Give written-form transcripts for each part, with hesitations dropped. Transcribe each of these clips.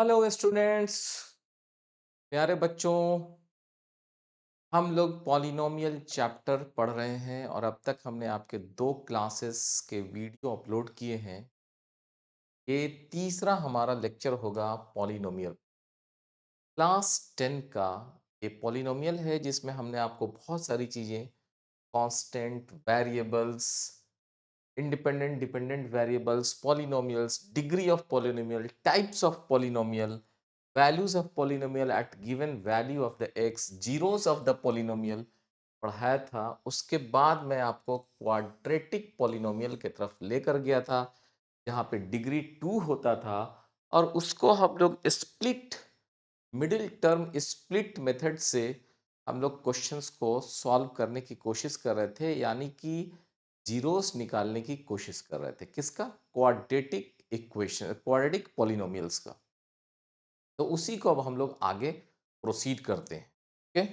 Hello students, प्यारे बच्चों। हम लोग पॉलिनोमियल चैप्टर पढ़ रहे हैं और अब तक हमने आपके 2 क्लासेस के वीडियो अपलोड किए हैं। ये तीसरा हमारा लेक्चर होगा पॉलिनोमियल। क्लास 10 का ये पॉलिनोमियल है जिसमें हमने आपको बहुत सारी चीज़ें, constant, variables, independent dependent variables, polynomials, degree of polynomial, types of polynomial, values of polynomial at given value of the x, zeros of the polynomial पढ़ाया था। उसके बाद मैं आपको क्वाड्रेटिक पॉलिनोमियल की तरफ लेकर गया था जहाँ पे डिग्री 2 होता था और उसको हम लोग split middle term split method से हम लोग क्वेश्चंस को सॉल्व करने की कोशिश कर रहे थे, यानी कि जीरोस निकालने की कोशिश कर रहे थे। किसका? क्वाड्रेटिक इक्वेशन, क्वाड्रेटिक पॉलिनोमियल्स का। तो उसी को अब हम लोग आगे प्रोसीड करते हैं। ओके,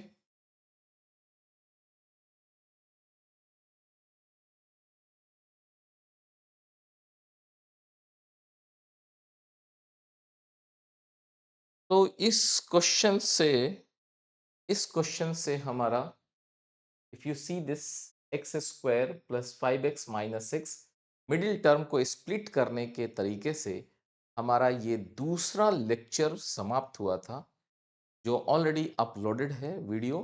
तो इस क्वेश्चन से हमारा, if you see this, x square plus 5x-6 middle term को स्प्लिट करने के तरीके से हमारा ये दूसरा लेक्चर समाप्त हुआ था, जो ऑलरेडी अपलोडेड है वीडियो।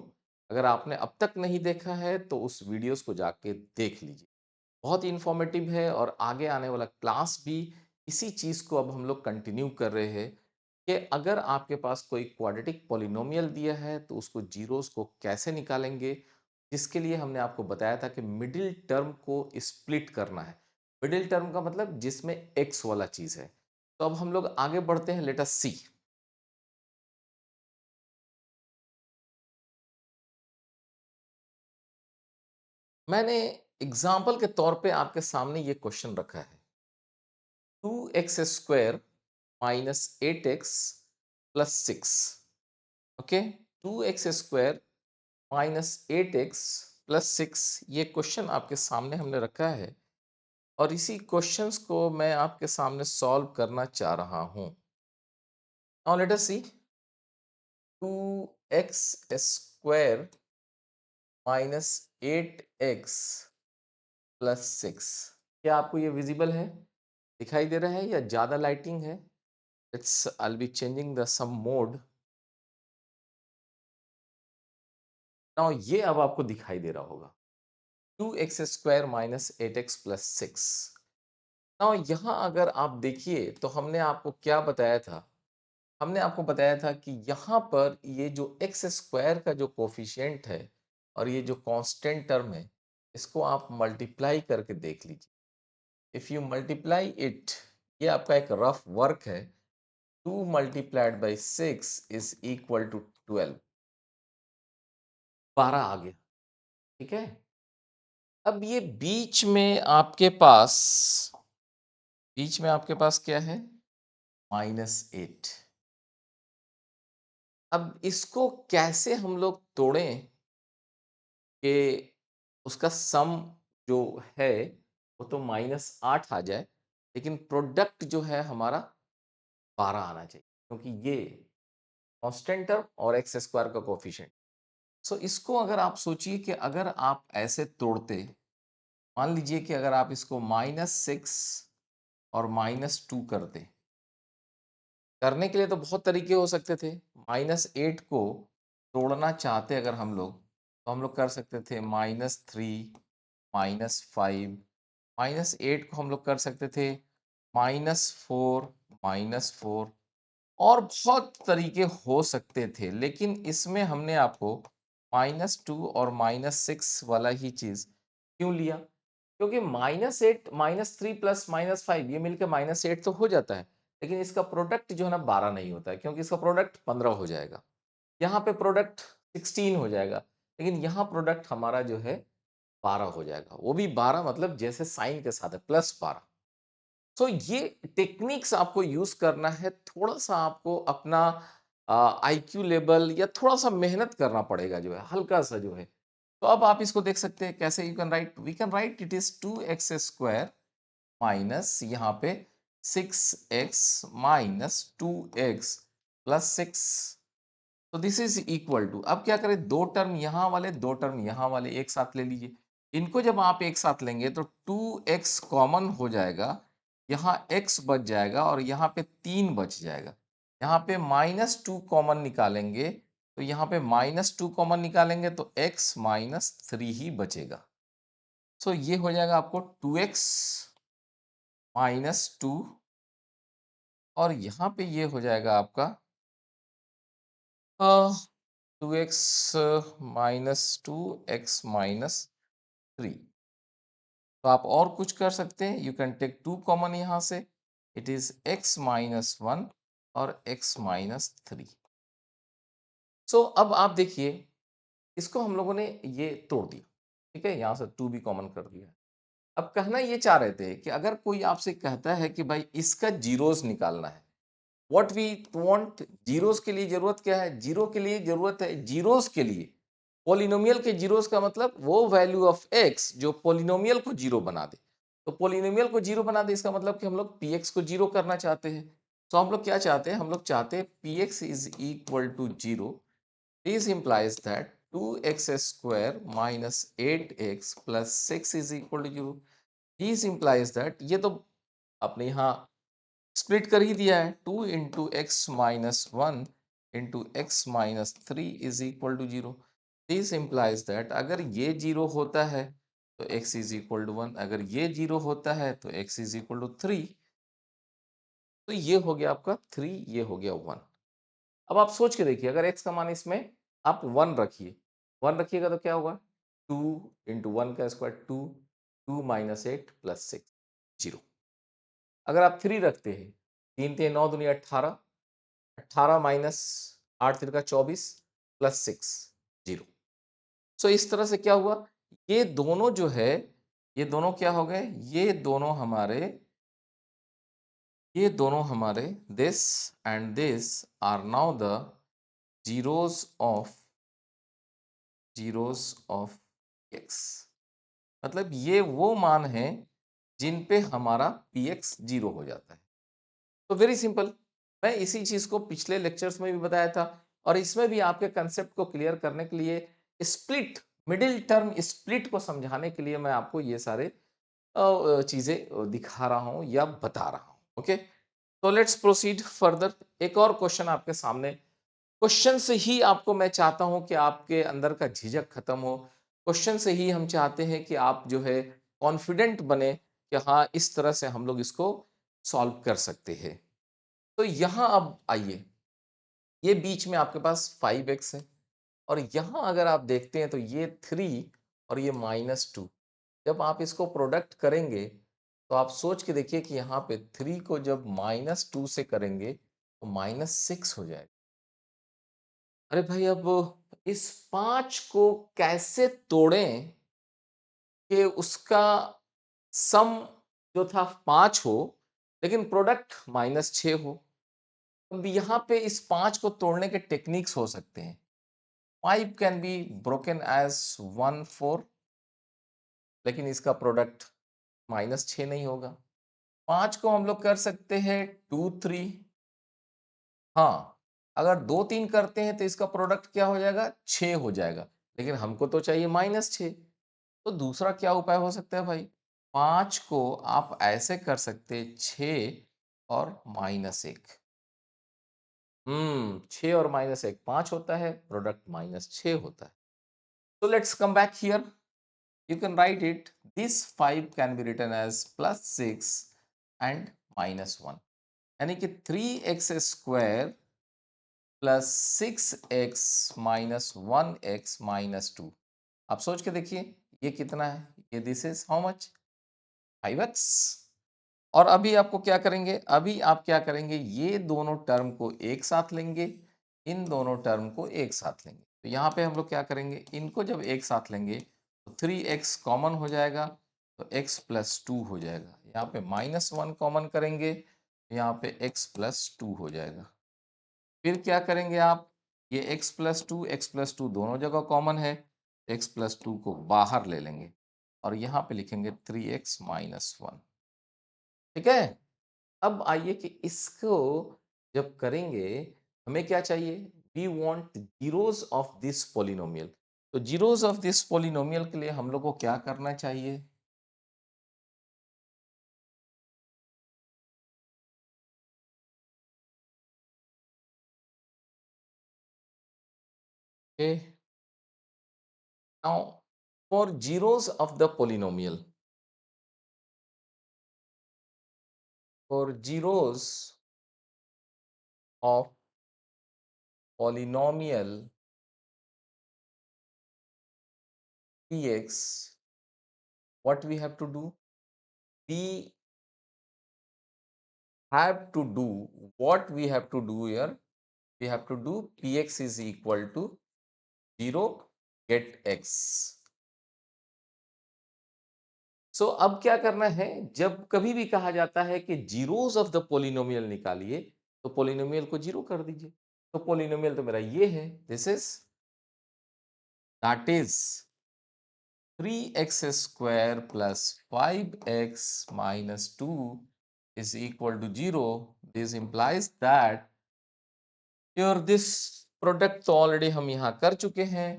अगर आपने अब तक नहीं देखा है तो उस वीडियोस को जाके देख लीजिए। बहुत ही इंफॉर्मेटिव है और आगे आने वाला क्लास भी इसी चीज़ को अब हम लोग कंटिन्यू कर रहे हैं कि अगर आपके पास कोई क्वाड्रेटिक पॉलिनोमियल दिया है तो उसको जीरोस को कैसे निकालेंगे, जिसके लिए हमने आपको बताया था कि मिडिल टर्म को स्प्लिट करना है। मिडिल टर्म का मतलब जिसमें एक्स वाला चीज़ है। तो अब हम लोग आगे बढ़ते हैं, लेट अस सी। मैंने एग्जाम्पल के तौर पे आपके सामने ये क्वेश्चन रखा है, 2x² - 8x + 6। Okay, 2x² - 8x + 6 ये क्वेश्चन आपके सामने हमने रखा है और इसी क्वेश्चंस को मैं आपके सामने सॉल्व करना चाह रहा हूं। नाउ लेट अस सी, 2x² - 8x + 6। क्या आपको ये विजिबल है, दिखाई दे रहा है या ज्यादा लाइटिंग है? It's, I be changing the some mode. Now ये अब आपको दिखाई दे रहा होगा, 2x² - 8x + 6। नाउ यहाँ अगर आप देखिए तो हमने आपको क्या बताया था, हमने आपको बताया था कि यहाँ पर ये जो एक्स स्क्वायर का जो कोफिशिएंट है और ये जो कांस्टेंट टर्म है, इसको आप मल्टीप्लाई करके देख लीजिए। इफ यू मल्टीप्लाई इट, ये आपका एक रफ वर्क है, 2 × 6 = 12, 12 आ गया। ठीक है, अब ये बीच में आपके पास क्या है, -8। अब इसको कैसे हम लोग तोड़ें कि उसका सम जो है वो तो -8 आ जाए, लेकिन प्रोडक्ट जो है हमारा 12 आना चाहिए, क्योंकि ये कांस्टेंट टर्म और एक्स स्क्वायर का कोफिशिएंट। सो इसको अगर आप सोचिए कि अगर आप ऐसे तोड़ते, मान लीजिए कि अगर आप इसको -6 और -2 करते, करने के लिए तो बहुत तरीके हो सकते थे। -8 को तोड़ना चाहते अगर हम लोग, तो हम लोग कर सकते थे -3, -5, -8 को हम लोग कर सकते थे -4, -4, और बहुत तरीके हो सकते थे, लेकिन इसमें हमने आपको -2 और -6 वाला ही चीज़ क्यों लिया? क्योंकि -8, -3 प्लस -5 ये मिलके -8 तो हो जाता है, लेकिन इसका प्रोडक्ट जो है ना 12 नहीं होता है, क्योंकि इसका प्रोडक्ट 15 हो जाएगा। यहाँ पे प्रोडक्ट 16 हो जाएगा, लेकिन यहाँ प्रोडक्ट हमारा जो है 12 हो जाएगा। वो भी 12 मतलब जैसे साइन के साथ है, +12। सो ये टेक्निक्स आपको यूज़ करना है, थोड़ा-सा आपको अपना आईक्यू लेवल या थोड़ा-सा मेहनत करना पड़ेगा जो है, हल्का-सा जो है। तो अब आप इसको देख सकते हैं कैसे, you can write, we can write it is 2x² minus यहाँ पे 6x माइनस 2x प्लस 6। तो दिस इज इक्वल टू, अब क्या करें, दो टर्म यहां वाले, दो टर्म यहां वाले एक साथ ले लीजिए। इनको जब आप एक साथ लेंगे तो 2x कॉमन हो जाएगा, यहाँ x बच जाएगा और यहाँ पे 3 बच जाएगा। यहाँ पे -2 कॉमन निकालेंगे तो यहाँ पे -2 कॉमन निकालेंगे तो x -3 ही बचेगा। सो ये हो जाएगा आपको 2x -2 और यहाँ पे ये हो जाएगा आपका 2x -2 x -3। तो आप और कुछ कर सकते हैं, यू कैन टेक 2 कॉमन यहाँ से, इट इज x-1 और x-3। सो अब आप देखिए, इसको हम लोगों ने ये तोड़ दिया, ठीक है, यहाँ से 2 भी कॉमन कर दिया। अब कहना ये चाह रहे थे कि अगर कोई आपसे कहता है कि भाई इसका जीरोस निकालना है, व्हाट वी वांट, जीरोस के लिए जरूरत क्या है, जीरो के लिए जरूरत है, जीरोस के लिए पॉलिनोमियल के जीरोस का मतलब वो वैल्यू ऑफ एक्स जो पॉलिनोमियल को जीरो बना दे। तो पॉलिनोमियल को जीरो बना दे इसका मतलब कि हम लोग पीएक्स को जीरो करना चाहते हैं। तो हम लोग क्या चाहते हैं, हम लोग चाहते हैं px is equal to zero. This implies that 2x square minus 8x plus 6 is equal to 0। This implies that ये तो आपने यहाँ स्प्लिट कर ही दिया है, 2 into x minus one into x minus three is equal to zero. This implies that अगर ये zero होता है तो x is equal to one, अगर ये जीरो होता है तो x is equal to three. तो ये हो गया आपका थ्री, ये हो गया वन। अब आप सोच के देखिए, अगर x का मान इसमें आप वन रखिए, वन रखिएगा तो क्या होगा, टू इंटू वन का square two, two minus eight plus six, zero. अगर आप थ्री रखते हैं, तीन तीन नौ दुनिया 18, 18 माइनस 8 तिरका 24 प्लस 6, जीरो। सो इस तरह से क्या हुआ, ये दोनों जो है, ये दोनों क्या हो गए, ये दोनों हमारे this and this are now the zeros of x. मतलब ये वो मान है जिन पे हमारा px जीरो हो जाता है। तो वेरी सिंपल, मैं इसी चीज को पिछले लेक्चर्स में भी बताया था और इसमें भी आपके कंसेप्ट को क्लियर करने के लिए, स्प्लिट, मिडिल टर्म स्प्लिट को समझाने के लिए मैं आपको ये सारे चीजें दिखा रहा हूं या बता रहा हूं। ओके, तो लेट्स प्रोसीड फर्दर। एक और क्वेश्चन आपके सामने, क्वेश्चन से ही आपको मैं चाहता हूं कि आपके अंदर का झिझक खत्म हो। क्वेश्चन से ही हम चाहते हैं कि आप जो है कॉन्फिडेंट बने कि हाँ इस तरह से हम लोग इसको सॉल्व कर सकते हैं। तो यहाँ अब आइए, ये बीच में आपके पास 5x है और यहाँ अगर आप देखते हैं तो ये 3 और ये -2। जब आप इसको प्रोडक्ट करेंगे तो आप सोच के देखिए कि यहाँ पे 3 को जब -2 से करेंगे तो -6 हो जाएगा। अरे भाई, अब इस 5 को कैसे तोड़ें कि उसका सम जो था 5 हो लेकिन प्रोडक्ट -6 हो। अब यहाँ पे इस 5 को तोड़ने के टेक्निक्स हो सकते हैं। 5 कैन बी ब्रोकन एज 1 4, लेकिन इसका प्रोडक्ट -6 नहीं होगा। 5 को हम लोग कर सकते हैं 2 3। हाँ, अगर 2 3 करते हैं तो इसका प्रोडक्ट क्या हो जाएगा, 6 हो जाएगा, लेकिन हमको तो चाहिए -6। तो दूसरा क्या उपाय हो सकता है भाई, 5 को आप ऐसे कर सकते हैं 6 और -1। 6 और -1 5 होता है, प्रोडक्ट -6 होता है। So let's come back here. You can write it. This 5 can be written as +6 and -1. यानी कि 3x square plus 6x minus 1x minus 2। आप सोच के देखिए ये कितना है, ये this is how much, 5x। और अभी आपको क्या करेंगे, अभी आप क्या करेंगे, ये दोनों टर्म को एक साथ लेंगे, इन दोनों टर्म को एक साथ लेंगे। तो यहाँ पे हम लोग क्या करेंगे, इनको जब एक साथ लेंगे तो 3x कॉमन हो जाएगा तो x प्लस 2 हो जाएगा। यहाँ पे -1 कॉमन करेंगे तो यहाँ पे x प्लस 2 हो जाएगा। फिर क्या करेंगे आप, ये x प्लस टू दोनों जगह कॉमन है, x प्लस 2 को बाहर ले लेंगे और यहाँ पे लिखेंगे 3x माइनस 1। ठीक है, अब आइए कि इसको जब करेंगे, हमें क्या चाहिए? We want zeros of this polynomial. तो जीरोस ऑफ दिस पॉलिनोमियल के लिए हम लोग को क्या करना चाहिए? Okay, now for zeros of the polynomial, for zeros of polynomial px, what we have to do? We have to do what we have to do here. We have to do px is equal to 0 get x. सो अब क्या करना है? जब कभी भी कहा जाता है कि जीरोस ऑफ द पोलिनोमियल निकालिए, तो पोलिनोमियल को जीरो कर दीजिए। तो पोलिनोमियल तो मेरा ये है, this is that is 3x square plus 5x minus 2 is equal to 0. This implies that here this product तो already हम यहाँ कर चुके हैं,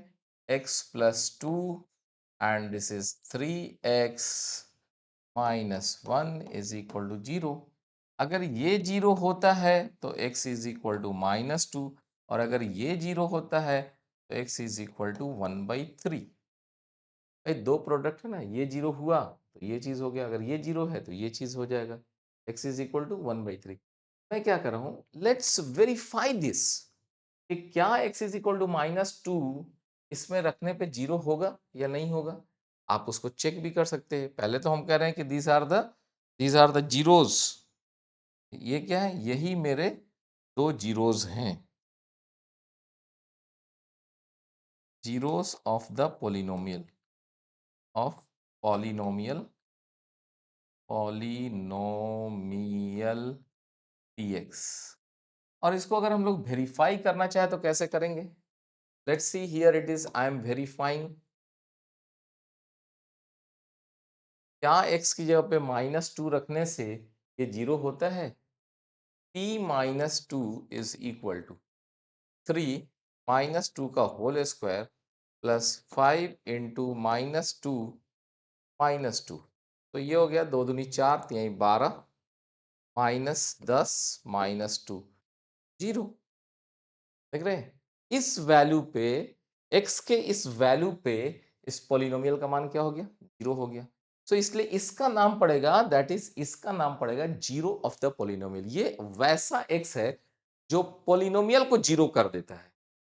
x plus 2 and this is 3x minus 1 is equal to 0. अगर ये 0 होता है तो x is equal to minus 2, और अगर ये 0 होता है तो x is equal to 1/3। भाई दो प्रोडक्ट है ना, ये 0 हुआ तो ये चीज हो गया, अगर ये 0 है तो ये चीज हो जाएगा, x is equal to 1/3। मैं क्या कर रहा हूँ? लेट्स वेरीफाई दिस कि क्या x is equal to -2 इसमें रखने पे 0 होगा या नहीं होगा। आप उसको चेक भी कर सकते हैं। पहले तो हम कह रहे हैं कि दीज आर द जीरोस। ये क्या है? यही मेरे दो जीरोस हैं, zeros of the polynomial, of polynomial polynomial px। और इसको अगर हम लोग वेरीफाई करना चाहे तो कैसे करेंगे? Let's see here it is, I am verifying. क्या x की जगह पे -2 रखने से ये 0 होता है? p - 2 इज इक्वल टू 3 -2 का होल स्क्वायर प्लस 5 इंटू -2 -2। तो ये हो गया 2 दूनी 4 3 12 -10 -2 0। देख रहे हैं? इस वैल्यू पे, x के इस वैल्यू पे इस पॉलिनोमियल का मान क्या हो गया? 0 हो गया। सो इसलिए इसका नाम पड़ेगा, दैट इज इसका नाम पड़ेगा जीरो ऑफ द पॉलिनोमियल। ये वैसा x है जो पॉलिनोमियल को जीरो कर देता है।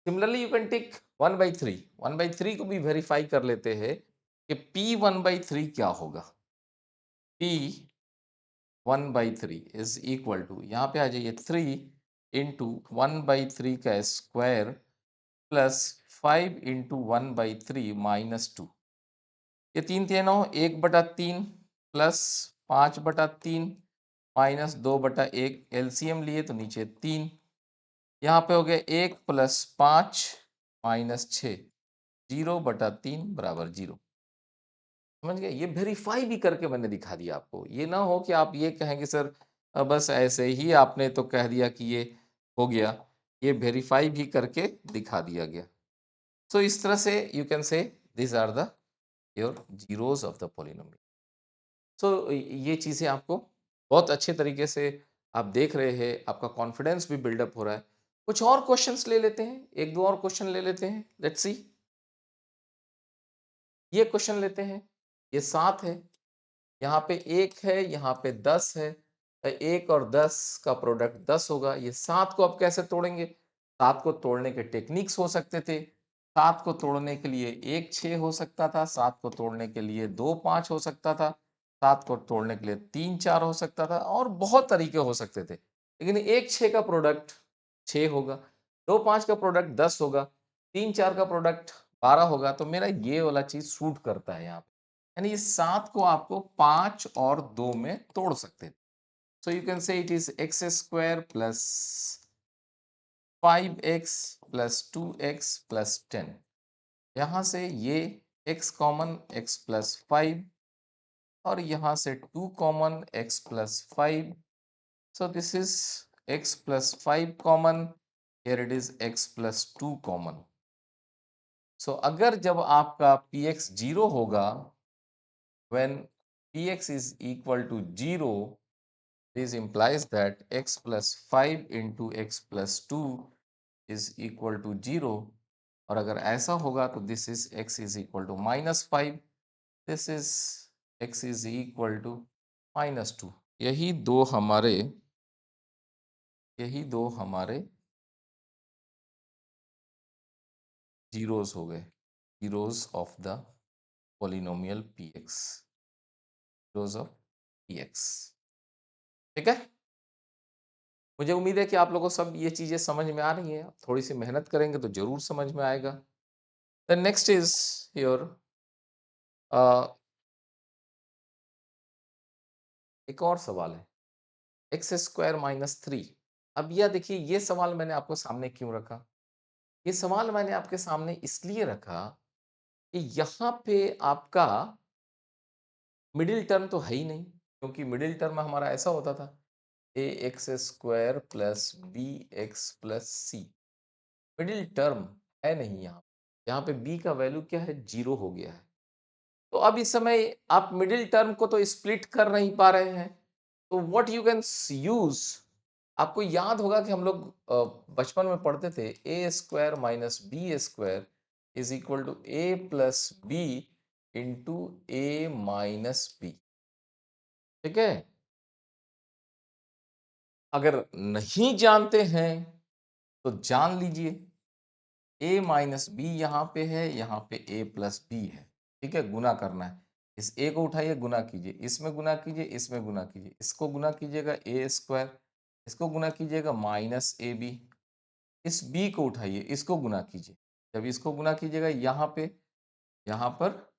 Similarly you can take 1/3। 1/3 को भी वेरीफाई कर लेते हैं कि p 1/3 क्या होगा। p 1/3 इज इक्वल टू, यहाँ पे आ जाइए, 3 इंटू 1/3 का स्क्वायर प्लस 5 इंटू 1/3 -2। ये 3 3 9, 1/3 प्लस 5/3 -2/1। एलसीएम लिए तो नीचे 3, यहाँ पे हो गया 1 प्लस 5 -6, 0/3 बराबर 0। समझ गए? ये वेरीफाई भी करके मैंने दिखा दिया आपको। ये ना हो कि आप ये कहें कि सर बस ऐसे ही आपने तो कह दिया कि ये हो गया। ये वेरीफाई भी करके दिखा दिया गया। सो इस तरह से you can say this are the your zeros of the polynomial. So ये चीज़ें आपको बहुत अच्छे तरीके से आप देख रहे हैं, आपका कॉन्फिडेंस भी बिल्डअप हो रहा है। कुछ और क्वेश्चंस ले लेते हैं, 1-2 और क्वेश्चन ले लेते हैं। लेट्स सी, ये क्वेश्चन लेते हैं। ये 7 है, यहाँ पे 1 है, यहाँ पे 10 है। 1 और 10 का प्रोडक्ट 10 होगा। ये 7 को आप कैसे तोड़ेंगे? 7 को तोड़ने के टेक्निक्स हो सकते थे। 7 को तोड़ने के लिए 1 6 हो सकता था, 7 को तोड़ने के लिए 2 5 हो सकता था, 7 को तोड़ने के लिए 3 4 हो सकता था, और बहुत तरीके हो सकते थे। लेकिन 1 6 का प्रोडक्ट 6 होगा, 2 5 का प्रोडक्ट 10 होगा, 3 4 का प्रोडक्ट 12 होगा। तो मेरा ये वाला चीज़ सूट करता है यहाँ पे। यानी इस 7 को आपको 5 और 2 में तोड़ सकते हैं। सो यू कैन से it is x square plus 5x plus 2x plus 10। यहाँ से ये x कॉमन, x प्लस 5, और यहाँ से 2 common, x plus 5, So this is x plus 5 common. Here it is x plus 2 common. So अगर जब आपका px 0 होगा, when px is equal to 0, this implies that x plus 5 into x plus 2 is equal to 0. और अगर ऐसा होगा तो this is x is equal to minus 5. This is x is equal to minus 2. यही दो हमारे zeros हो गए, zeros of the polynomial px, zeros of px. ठीक है, मुझे उम्मीद है कि आप लोगों को सब ये चीजें समझ में आ रही हैं. थोड़ी सी मेहनत करेंगे तो जरूर समझ में आएगा. द नेक्स्ट इज योर एक और सवाल है, एक्स स्क्वायर माइनस 3. अब यह देखिए, ये सवाल मैंने आपको सामने क्यों रखा? ये सवाल मैंने आपके सामने इसलिए रखा कि यहाँ पे आपका मिडिल टर्म तो है ही नहीं, क्योंकि मिडिल टर्म हमारा ऐसा होता था A x square plus B x plus C. Middle term है नहीं यहाँ. यहाँ पे बी का वैल्यू क्या है? 0 हो गया है. तो अब इस समय आप मिडिल टर्म को तो स्प्लिट कर नहीं पा रहे हैं. तो व्हाट यू कैन यूज, आपको याद होगा कि हम लोग बचपन में पढ़ते थे A square minus B square is equal to A plus B into A minus B. ठीक है, अगर नहीं जानते हैं तो जान लीजिए, ए माइनस बी यहाँ पे है, यहाँ पे ए प्लस बी है. ठीक है, गुना करना है. इस ए को उठाइए, गुना कीजिए, इसमें गुना कीजिए, इसमें गुना कीजिए, इसको गुना कीजिएगा ए स्क्वायर, इसको गुना कीजिएगा माइनस ए बी, इस बी को उठाइए, इसको गुना कीजिए. जब इसको गुना कीजिएगा यहाँ पर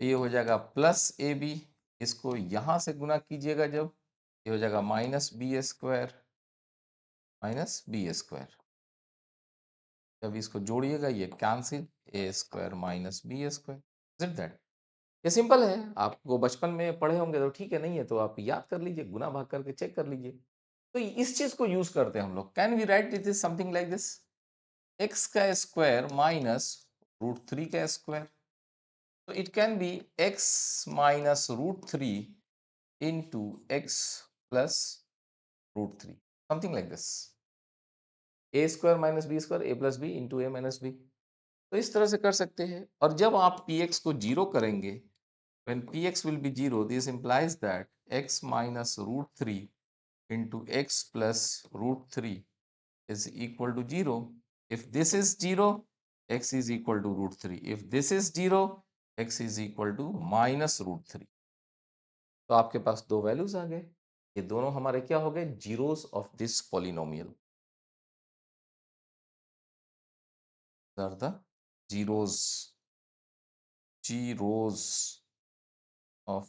ये हो जाएगा प्लस ए बी, इसको यहाँ से गुना कीजिएगा जब, ये हो जाएगा minus B square, minus B square. जब इसको जोड़िएगा ये cancel, a square minus B square. Is it that? ये सिंपल है, आपको बचपन में पढ़े होंगे तो ठीक है, नहीं है तो आप याद कर लीजिए, गुना भाग करके चेक कर लीजिए. तो इस चीज को यूज करते हैं हम लोग. Can we write it is something like this, x का स्क्वायर माइनस रूट 3 का स्क्वायर. तो it can be x minus root 3 into x plus root 3, something like this. A square minus B square, a plus B into A minus b. तो इस तरह से कर सकते हैं. और जब आप px को जीरो करेंगे, when px will be 0, this implies that x minus root 3 into x plus root 3 is equal to 0. If this is 0, x is equal to root 3. If this is 0, x is equal to minus root 3. तो आपके पास दो values आ गए. ये दोनों हमारे क्या हो गए? Zeros of this polynomial. Are the zeros, zeros of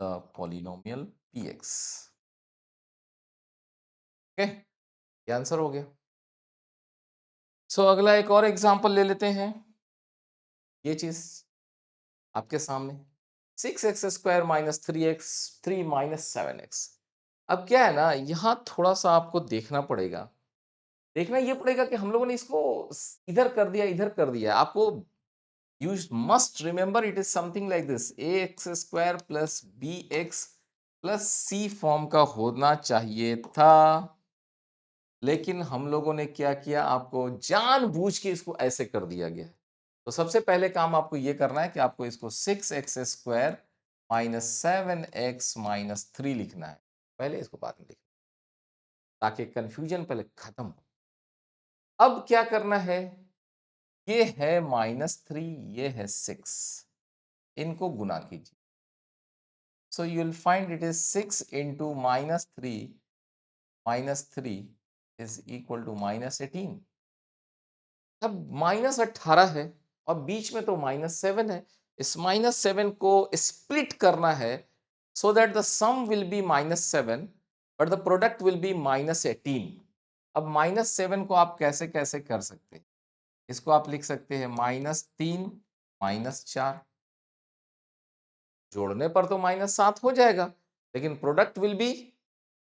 the polynomial px. Okay, ये आंसर हो गया. सो अगला एक और एग्जांपल ले लेते हैं. ये चीज आपके सामने, 6x square minus 3x 3 minus 7x. अब क्या है ना, यहाँ थोड़ा सा आपको देखना पड़ेगा. देखना ये पड़ेगा कि हम लोगों ने इसको इधर कर दिया, इधर कर दिया. आपको you must remember it is something like this, a x square plus B x plus c form का होना चाहिए था. लेकिन हम लोगों ने क्या किया, आपको जानबूझ के इसको ऐसे कर दिया गया है. तो सबसे पहले काम आपको ये करना है कि आपको इसको 6x square minus 7x minus 3 लिखना है. पहले इसको बाद में लिखना, ताकि कंफ्यूजन पहले खत्म हो. अब क्या करना है, ये है -3, ये है 6, इनको गुना कीजिए. So you will find it is 6 into -3 is equal to -18. अब -18 है और बीच में तो -7 है. इस -7 को स्प्लिट करना है so that the sum will be -7 but the product will be -18. अब -7 को आप कैसे कैसे कर सकते हैं? इसको आप लिख सकते हैं -3 -4. जोड़ने पर तो -7 हो जाएगा, लेकिन प्रोडक्ट विल बी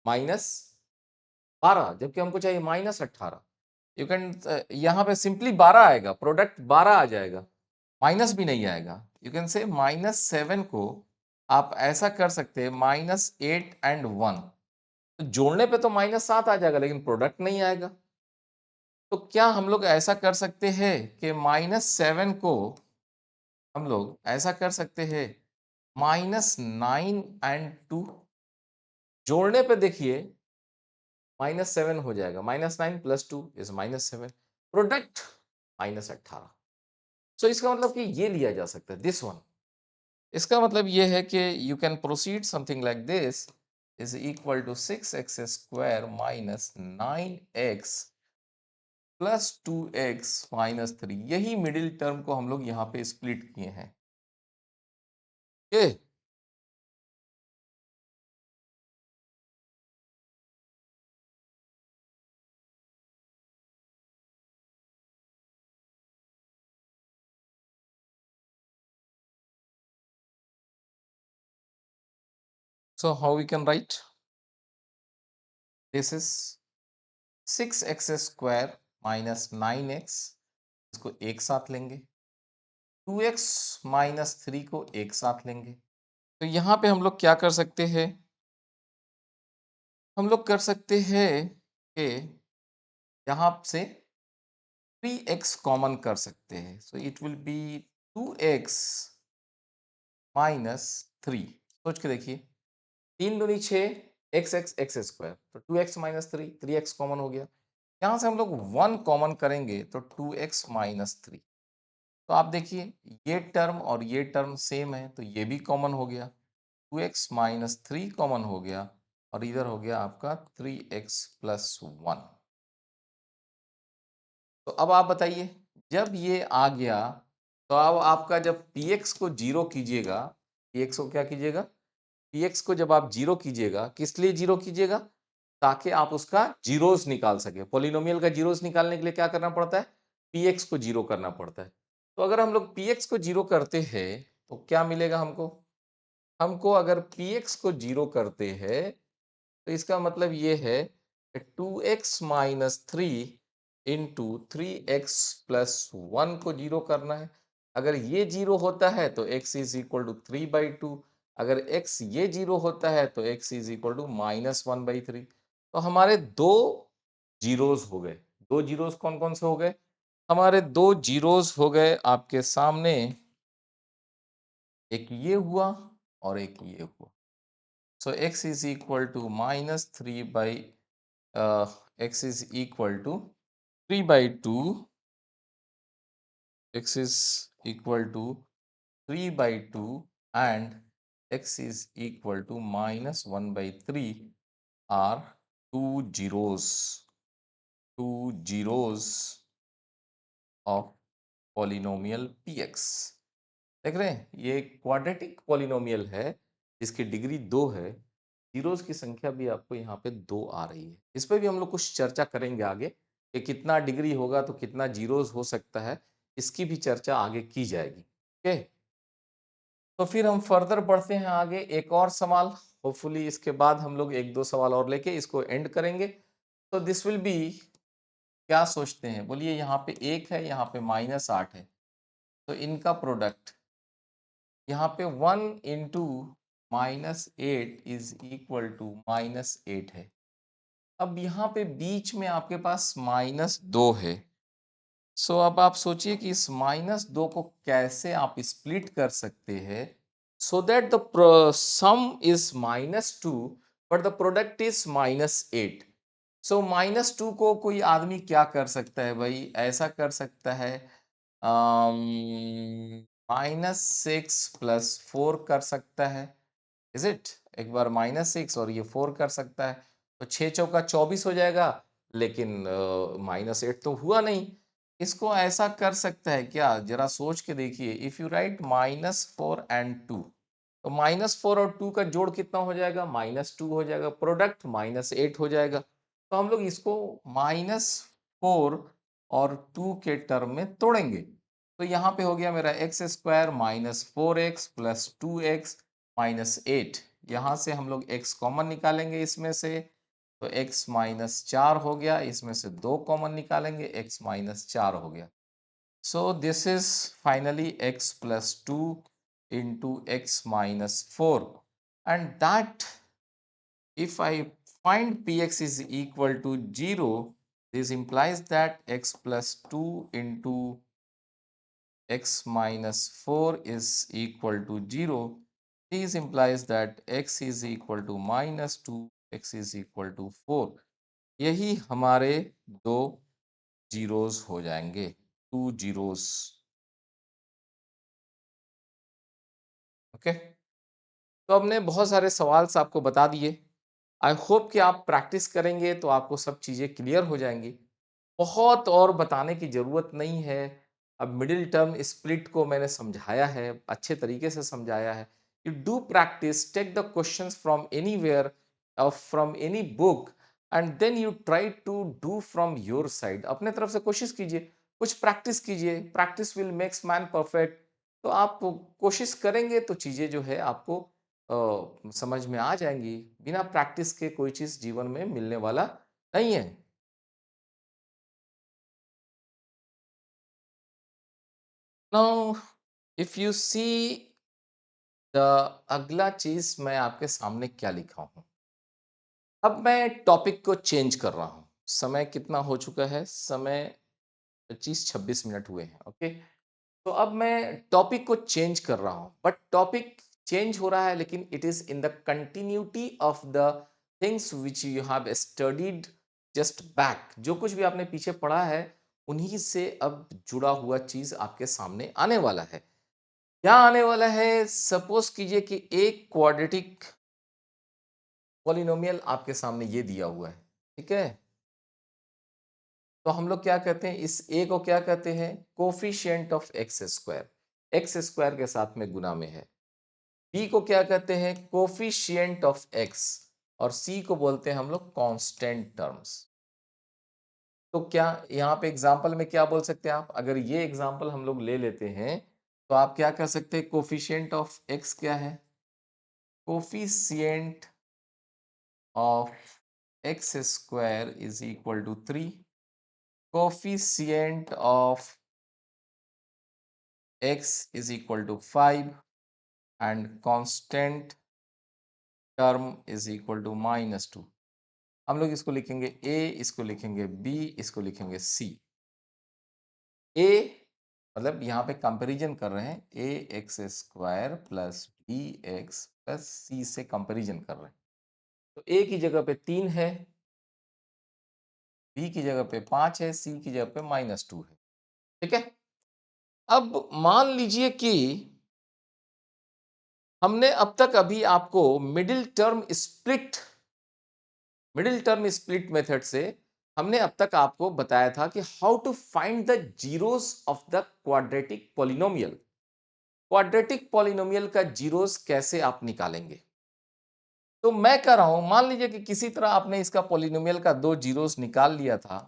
-12, जबकि हमको चाहिए -18। यू कैन यहाँ पे सिंपली 12 आएगा, प्रोडक्ट 12 आ जाएगा, माइनस भी नहीं आएगा। यू कैन से -7 को आप ऐसा कर सकते हैं -8 एंड 1, तो जोड़ने पे तो -7 आ जाएगा, लेकिन प्रोडक्ट नहीं आएगा। तो क्या हम लोग ऐसा कर सकते हैं कि -7 को हम लोग ऐसा कर सकते हैं -9 एंड 2, जोड़ने पे देखिए -7 हो जाएगा, -9 + 2 इज -7, प्रोडक्ट -18। सो इसका मतलब कि ये लिया जा सकता है, दिस वन। इसका मतलब ये है कि you can proceed something like this is equal to 6x² minus 9x plus 2x minus 3। यही मिडिल टर्म को हम लोग यहाँ पे स्प्लिट किए हैं। Okay, so how we can write this is 6x² minus 9x, इसको एक साथ लेंगे, 2x माइनस 3 को एक साथ लेंगे। तो यहाँ पे हम लोग क्या कर सकते हैं, हम लोग कर सकते हैं कि यहाँ से 3x कॉमन कर सकते हैं, सो it will B 2x minus 3। सोच के देखिए, 3 दूनी 6, x² तो 2x माइनस 3, 3x कॉमन हो गया। यहाँ से हम लोग 1 कॉमन करेंगे तो 2x माइनस 3। तो आप देखिए ये टर्म और ये टर्म सेम है, तो ये भी कॉमन हो गया, 2x माइनस 3 कॉमन हो गया, और इधर हो गया आपका 3x प्लस 1। तो अब आप बताइए, जब ये आ गया तो अब आपका जब px को 0 कीजिएगा, px को क्या कीजिएगा, px को जब आप 0 कीजिएगा, किस लिए 0 कीजिएगा, ताकि आप उसका जीरोस निकाल सके। पोलिनोमियल का जीरोस निकालने के लिए क्या करना पड़ता है, px को 0 करना पड़ता है। तो अगर हम लोग px को 0 करते हैं तो क्या मिलेगा हमको, हमको अगर px को 0 करते हैं तो इसका मतलब ये है कि 2x minus 3 into 3x plus 1 को 0 करना है। अगर ये 0 होता है तो x इज इक्वल टू 3/2, अगर x ये 0 होता है तो x इज इक्वल टू -1/3। तो हमारे दो जीरोस हो गए। दो जीरोस कौन कौन से हो गए, हमारे दो जीरोस हो गए आपके सामने, एक ये हुआ और एक ये हुआ। So x is equal to -3 by x is equal to 3/2, x is equal to 3/2 and x is equal to -1/3 are two zeros of polynomial px। देख रहे हैं, ये क्वाड्रेटिक पॉलिनोमियल है जिसकी डिग्री 2 है, जीरोस की संख्या भी आपको यहाँ पे 2 आ रही है। इस पे भी हम लोग कुछ चर्चा करेंगे आगे कि कितना डिग्री होगा तो कितना जीरोस हो सकता है, इसकी भी चर्चा आगे की जाएगी। ओके, तो फिर हम फर्दर बढ़ते हैं आगे, एक और सवाल, होपफुली इसके बाद हम लोग एक दो सवाल और लेके इसको एंड करेंगे। तो दिस विल बी, क्या सोचते हैं बोलिए, यहाँ पे 1 है, यहाँ पे -8 है, तो इनका प्रोडक्ट यहाँ पे 1 इंटू -8 इज इक्वल टू -8 है। अब यहाँ पे बीच में आपके पास -2 है। सो अब आप सोचिए कि इस -2 को कैसे आप स्प्लिट कर सकते हैं सो that the some is -2 but the product is -8। सो -2 को कोई आदमी क्या कर सकता है भाई, ऐसा कर सकता है -6 प्लस 4 कर सकता है, इज इट, एक बार -6 और ये 4 कर सकता है, तो 6 चौका 24 हो जाएगा, लेकिन -8 तो हुआ नहीं। इसको ऐसा कर सकता है क्या, जरा सोच के देखिए, इफ यू राइट -4 एंड 2, तो -4 और 2 का जोड़ कितना हो जाएगा, -2 हो जाएगा, प्रोडक्ट -8 हो जाएगा। तो हम लोग इसको -4 और 2 के टर्म में तोड़ेंगे, तो यहाँ पे हो गया मेरा x² minus 4x plus 2x minus 8। यहाँ से हम लोग x कॉमन निकालेंगे इसमें से, तो x माइनस 4 हो गया, इसमें से 2 कॉमन निकालेंगे, x माइनस 4 हो गया। So this is finally x plus 2 into x minus 4, and that if I find px is equal to 0, this implies that x plus 2 into x minus 4 is equal to 0. This implies that x is equal to minus 2, x is equal to 4. यही हमारे दो zeros हो जाएंगे, 2 zeros. Okay, तो हमने बहुत सारे सवाल आपको बता दिए। आई होप कि आप प्रैक्टिस करेंगे तो आपको सब चीज़ें क्लियर हो जाएंगी। बहुत और बताने की ज़रूरत नहीं है। अब मिडिल टर्म स्प्लिट को मैंने समझाया है, अच्छे तरीके से समझाया है। You do practice, take the questions from anywhere और from any book, and then you try to do from your side. अपने तरफ से कोशिश कीजिए, कुछ प्रैक्टिस कीजिए। Practice will makes man perfect. तो आप कोशिश करेंगे तो चीज़ें जो है आपको समझ में आ जाएंगी। बिना प्रैक्टिस के कोई चीज़ जीवन में मिलने वाला नहीं है। Now if you see the अगला चीज मैं आपके सामने क्या लिखा हूं। अब मैं टॉपिक को चेंज कर रहा हूं। समय कितना हो चुका है? समय 25-26 मिनट हुए हैं। ओके, तो अब मैं टॉपिक को चेंज कर रहा हूं, बट टॉपिक चेंज हो रहा है लेकिन it is in the continuity of the things which you have studied just back. जो कुछ भी आपने पीछे पढ़ा है उन्हीं से अब जुड़ा हुआ चीज आपके सामने आने वाला है। क्या आने वाला है? सपोज कीजिए कि एक क्वाड्रेटिक पॉलिनोमियल आपके सामने ये दिया हुआ है, ठीक है। तो हम लोग क्या कहते हैं, इस ए को क्या कहते हैं? Coefficient of x square. X square के साथ में गुना में है। बी को क्या कहते हैं? Coefficient of x. और सी को बोलते हैं हम लोग कांस्टेंट टर्म्स। तो क्या यहाँ पे एग्जाम्पल में क्या बोल सकते हैं आप? अगर ये एग्जाम्पल हम लोग ले लेते हैं तो आप क्या कह सकते हैं? कोफिशिएंट ऑफ एक्स क्या है? Coefficient of x square is equal to 3. Coefficient of x is equal to 5 and constant term is equal to -2. हम लोग इसको लिखेंगे a, इसको लिखेंगे b, इसको लिखेंगे c। a मतलब यहाँ पे कंपैरिजन कर रहे हैं, a x square plus b x plus c से कंपैरिजन कर रहे हैं। तो a की जगह पे 3 है, b की जगह पे 5 है, c की जगह पे -2 है, ठीक है। अब मान लीजिए कि हमने अब तक अभी आपको मिडिल टर्म स्प्लिट मेथड से हमने अब तक आपको बताया था कि how to find the zeros of the quadratic polynomial. Quadratic polynomial का जीरोस कैसे आप निकालेंगे? तो मैं कह रहा हूं, मान लीजिए कि किसी तरह आपने इसका पॉलिनोमियल का दो जीरोस निकाल लिया था।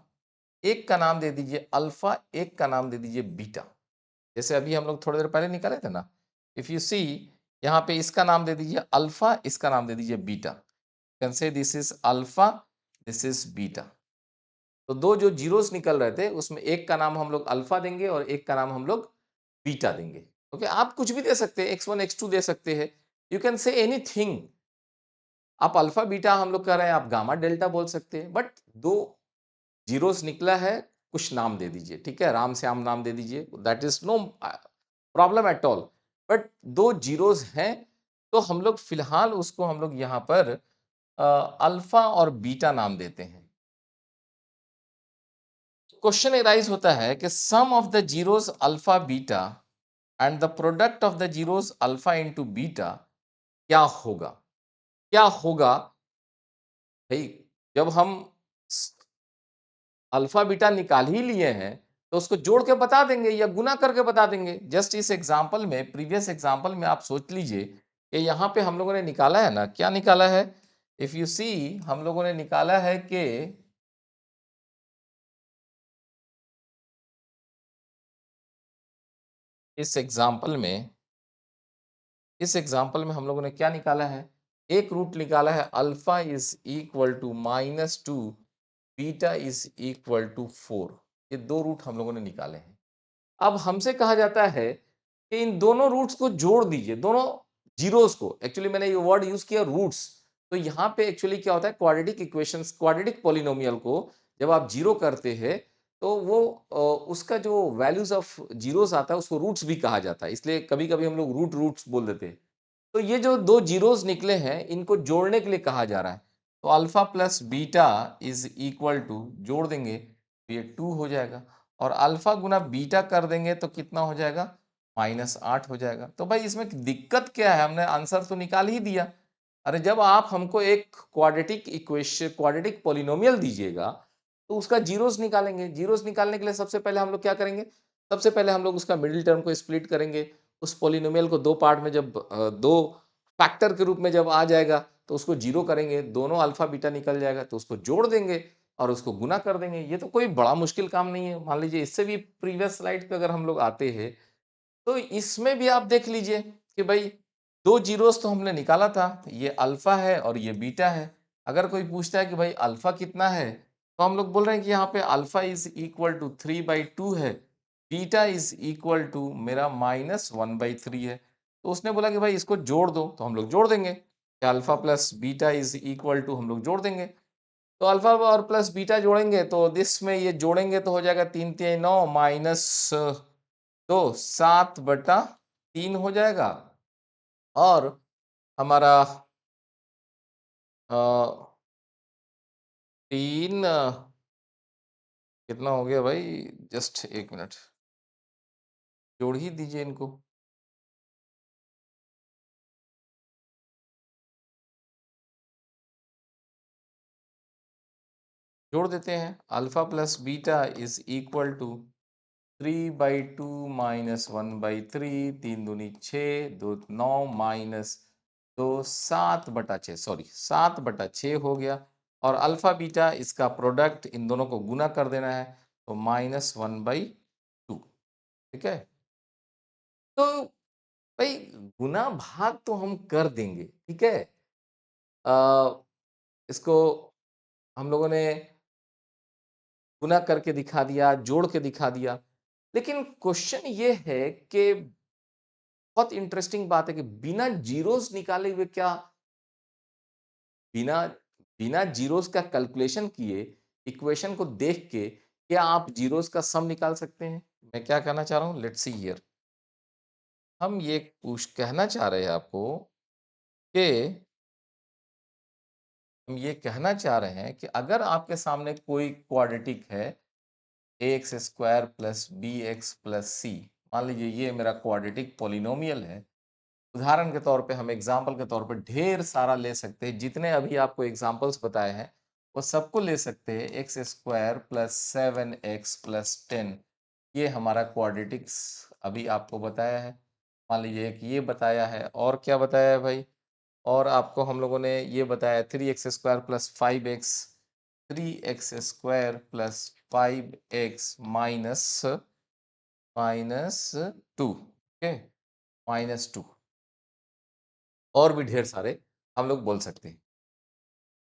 एक का नाम दे दीजिए अल्फा, एक का नाम दे दीजिए बीटा। जैसे अभी हम लोग थोड़ी देर पहले निकाले थे ना। इफ यू सी, यहाँ पे इसका नाम दे दीजिए अल्फा, इसका नाम दे दीजिए beta. Can say this is alpha, this is beta. तो दो जो जीरोस निकल रहे थे उसमें एक का नाम हम लोग अल्फा देंगे और एक का नाम हम लोग बीटा देंगे। ओके, आप कुछ भी दे सकते हैं, x1 x2 दे सकते हैं। You can say anything. आप अल्फा बीटा हम लोग कह रहे हैं, आप गामा डेल्टा बोल सकते हैं, बट दो जीरोस निकला है, कुछ नाम दे दीजिए, ठीक है। राम श्याम नाम दे दीजिए, that is no problem at all. But दो जीरोस हैं तो हम लोग फिलहाल उसको हम लोग यहाँ पर अल्फा और बीटा नाम देते हैं। क्वेश्चन एराइज होता है कि sum of the zeros alpha beta and the product of the zeros alpha into beta क्या होगा? क्या होगा भाई? जब हम अल्फा बीटा निकाल ही लिए हैं तो उसको जोड़ के बता देंगे या गुना करके बता देंगे। जस्ट इस एग्जांपल में, प्रीवियस एग्जांपल में आप सोच लीजिए कि यहाँ पे हम लोगों ने निकाला है ना, क्या निकाला है? इफ यू सी, हम लोगों ने निकाला है कि इस एग्जांपल में हम लोगों ने क्या निकाला है? एक रूट निकाला है alpha is equal to -2, beta is equal to 4। ये 2 रूट हम लोगों ने निकाले हैं। अब हमसे कहा जाता है कि इन दोनों रूट्स को जोड़ दीजिए, दोनों ज़ीरोज़ को। एक्चुअली मैंने ये वर्ड यूज़ किया रूट्स। तो यहाँ पे एक्चुअली क्या होता है, क्वाड्रेटिक इक्वेशंस, क्वाड्रेटिक पॉलिनोमियल को जब आप ज़ीरो करते हैं तो वो उसका जो वैल्यूज़ ऑफ ज़ीरोज़ आता है उसको रूट्स भी कहा जाता है। इसलिए कभी-कभी हम लोग रूट्स बोल देते हैं। तो ये जो 2 ज़ीरोज़ निकले हैं, इनको जोड़ने के लिए कहा जा रहा है। तो alpha plus beta is equal to, जोड़ देंगे तो ये 2 हो जाएगा और अल्फ़ा गुना बीटा कर देंगे तो कितना हो जाएगा? -8 हो जाएगा। तो भाई इसमें दिक्कत क्या है? हमने आंसर तो निकाल ही दिया। अरे जब आप हमको एक क्वाड्रेटिक पॉलिनोमियल दीजिएगा, तो उसका ज़ीरोज़ निकालेंगे। ज़ीरोज़ निकालने के लिए सबसे पहले हम लोग क्या करेंगे? सबसे पहले हम लोग उसका मिडल टर्म को स्प्लिट करेंगे। उस पॉलिनोमियल को 2 पार्ट में जब 2 फैक्टर के रूप में जब आ जाएगा, तो उसको 0 करेंगे, दोनों अल्फ़ा बीटा निकल जाएगा, तो उसको जोड़ देंगे और उसको गुना कर देंगे। ये तो कोई बड़ा मुश्किल काम नहीं है। मान लीजिए इससे भी प्रीवियस स्लाइड पे अगर हम लोग आते हैं, तो इसमें भी आप देख लीजिए कि भाई 2 ज़ीरोज़ तो हमने निकाला था, ये अल्फ़ा है और ये बीटा है। अगर कोई पूछता है कि भाई अल्फ़ा कितना है, तो हम लोग बोल रहे हैं कि यहाँ पे अल्फ़ा इज़ इक्वल टू 3/2 है, बीटा इज़ इक्वल टू मेरा -1/3 है। तो उसने बोला कि भाई इसको जोड़ दो, तो हम लोग जोड़ देंगे। Alpha plus beta is equal to, हम लोग जोड़ देंगे। तो अल्फ़ा और प्लस बीटा जोड़ेंगे तो दिस में ये जोड़ेंगे तो हो जाएगा 3 तिया 9 माइनस 2, 7/3 हो जाएगा और हमारा अ, 3 कितना हो गया भाई? जस्ट 1 मिनट, जोड़ ही दीजिए इनको। जोड़ देते हैं। Alpha plus beta is equal to 3/2 minus 1/3, 3 दूनी 6, 2 9 माइनस 2 7/6, सॉरी 7/6 हो गया और अल्फा बीटा इसका प्रोडक्ट इन दोनों को गुना कर देना है तो -1/2। ठीक है? तो भाई गुना भाग तो हम कर देंगे, ठीक है? इसको हम लोगों ने गुना करके दिखा दिया, जोड़ के दिखा दिया। लेकिन क्वेश्चन ये है कि बहुत इंटरेस्टिंग बात है कि बिना ज़ीरोज़ निकाले हुए क्या बिना बिना ज़ीरोज़ का कैलकुलेशन किए, इक्वेशन को देख के क्या आप ज़ीरोज़ का सम निकाल सकते हैं? मैं क्या कहना चाह रहा हूँ? Let's see here. हम ये पूछ कहना चाह रहे हैं आपको कि हम ये कहना चाह रहे हैं कि अगर आपके सामने कोई क्वाड्रेटिक है, X square plus B x plus C, मान लीजिए ये मेरा क्वाड्रेटिक पॉलिनोमियल है। उदाहरण के तौर पे हम एग्जाम्पल के तौर पे ढेर सारा ले सकते हैं, जितने अभी आपको एग्जाम्पल्स बताए हैं वो सबको ले सकते हैं। एक्स स्क्वायर प्लस 7x प्लस 10, ये हमारा क्वाड्रेटिक्स अभी आपको बताया है। मान लीजिए एक ये बताया है और क्या बताया है भाई, और आपको हम लोगों ने ये बताया 3x square plus 5x, 3x square plus 5x minus minus 2, okay, -2 और भी ढेर सारे हम लोग बोल सकते हैं।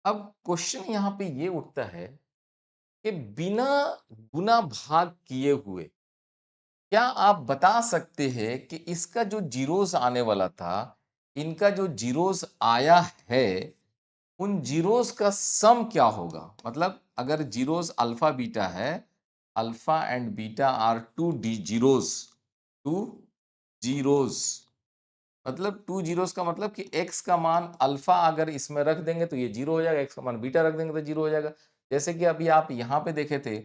अब क्वेश्चन यहाँ पे ये उठता है कि बिना गुना भाग किए हुए क्या आप बता सकते हैं कि इसका जो जीरोस आने वाला था, इनका जो जीरोस आया है, उन जीरोस का सम क्या होगा? मतलब अगर जीरोस अल्फा बीटा है, alpha and beta are two the zeros, two zeros, मतलब 2 ज़ीरोज़ का मतलब कि x का मान अल्फ़ा अगर इसमें रख देंगे तो ये 0 हो जाएगा, x का मान बीटा रख देंगे तो 0 हो जाएगा। जैसे कि अभी आप यहाँ पे देखे थे,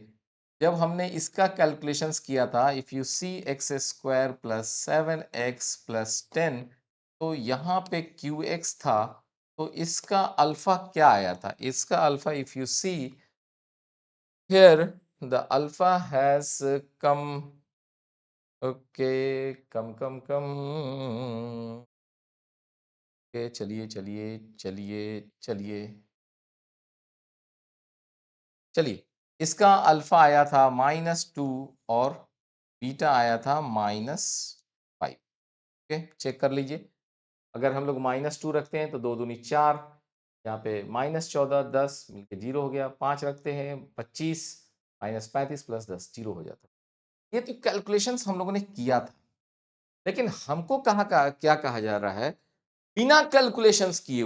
जब हमने इसका कैलकुलेशंस किया था, if you see x square plus 7x प्लस 10, तो यहाँ पे qx था, तो इसका अल्फ़ा क्या आया था? इसका alpha if you see here the alpha has come, okay, come okay, चलिए, इसका अल्फ़ा आया था -2 और बीटा आया था -5, ओके, चेक कर लीजिए। अगर हम लोग -2 रखते हैं तो 2 दूनी 4, यहाँ पे -14 10 मिलके 0 हो गया, 5 रखते हैं 25 -35 + 10 0 हो जाता है। ये तो कैलकुलेशंस हम लोगों ने किया था, लेकिन हमको क्या कहा जा रहा है, बिना कैलकुलेशंस किए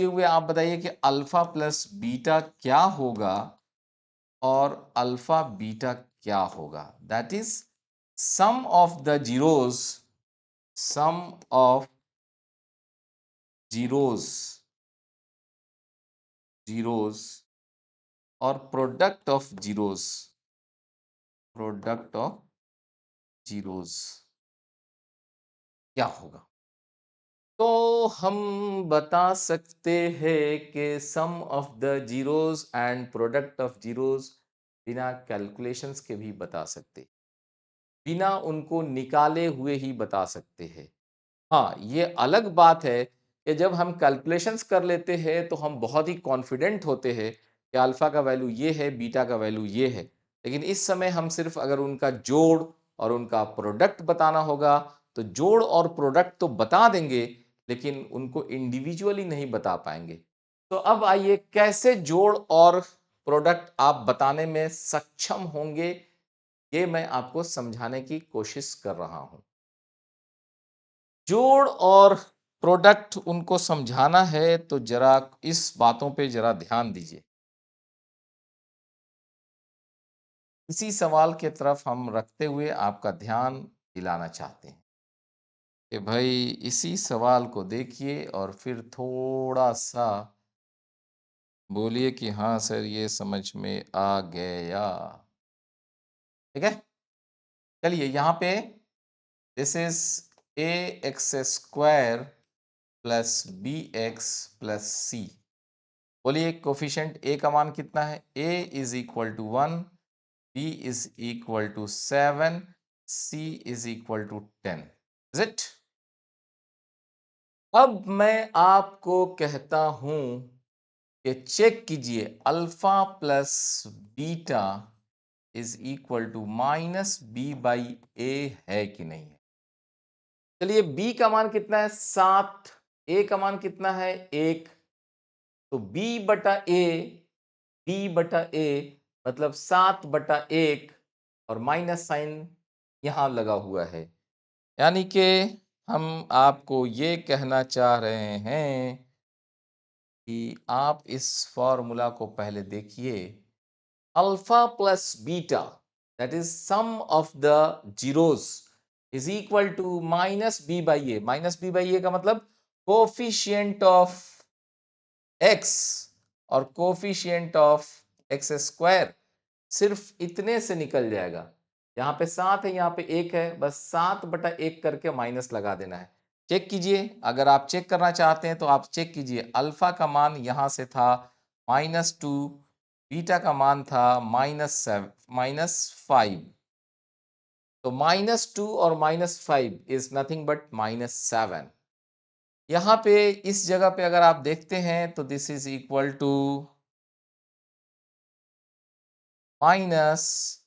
हुए, आप बताइए कि अल्फा प्लस बीटा क्या होगा और अल्फा बीटा क्या होगा। That is sum of the zeros, sum of zeros zeros और product of zeros, product of zeros क्या होगा। तो हम बता सकते हैं कि sum of the zeros and product of zeros बिना कैलकुलेशंस के भी बता सकते, बिना उनको निकाले हुए ही बता सकते हैं। हाँ, ये अलग बात है कि जब हम कैलकुलेशंस कर लेते हैं तो हम बहुत ही कॉन्फिडेंट होते हैं कि अल्फा का वैल्यू ये है, बीटा का वैल्यू ये है। लेकिन इस समय हम सिर्फ अगर उनका जोड़ और उनका प्रोडक्ट बताना होगा, तो जोड़ और प्रोडक्ट तो बता देंगे, लेकिन उनको इंडिविजुअली नहीं बता पाएंगे। तो अब आइए कैसे जोड़ और प्रोडक्ट आप बताने में सक्षम होंगे, ये मैं आपको समझाने की कोशिश कर रहा हूं। जोड़ और प्रोडक्ट उनको समझाना है तो जरा इस बातों पे जरा ध्यान दीजिए। इसी सवाल के तरफ हम रखते हुए आपका ध्यान दिलाना चाहते हैं कि भाई इसी सवाल को देखिए और फिर थोड़ा सा बोलिए कि हाँ सर ये समझ में आ गया। ठीक है, चलिए यहाँ पे this is a x square plus B x plus c. बोलिए कोफिशिएंट ए का मान कितना है, a is equal to 1, b is equal to 7, c is equal to 10। Is it? अब मैं आपको कहता हूं कि चेक कीजिए alpha plus beta is equal to -b/a है कि नहीं है। चलिए b का मान कितना है 7, a का मान कितना है 1, तो b/a मतलब 7/1 और माइनस साइन यहां लगा हुआ है। यानी कि हम आपको ये कहना चाह रहे हैं कि आप इस फॉर्मूला को पहले देखिए। Alpha plus beta that is sum of the zeros is equal to -b/a। -b/a का मतलब कोफिशिएंट ऑफ x और कोफिशिएंट ऑफ एक्स स्क्वायर सिर्फ इतने से निकल जाएगा। यहाँ पे 7 है, यहाँ पे 1 है, बस 7/1 करके माइनस लगा देना है। चेक कीजिए, अगर आप चेक करना चाहते हैं तो आप चेक कीजिए। अल्फा का मान यहाँ से था -2, बीटा का मान था -5, तो -2 और -5 इज नथिंग बट -7। यहाँ पे इस जगह पे अगर आप देखते हैं तो this is equal to minus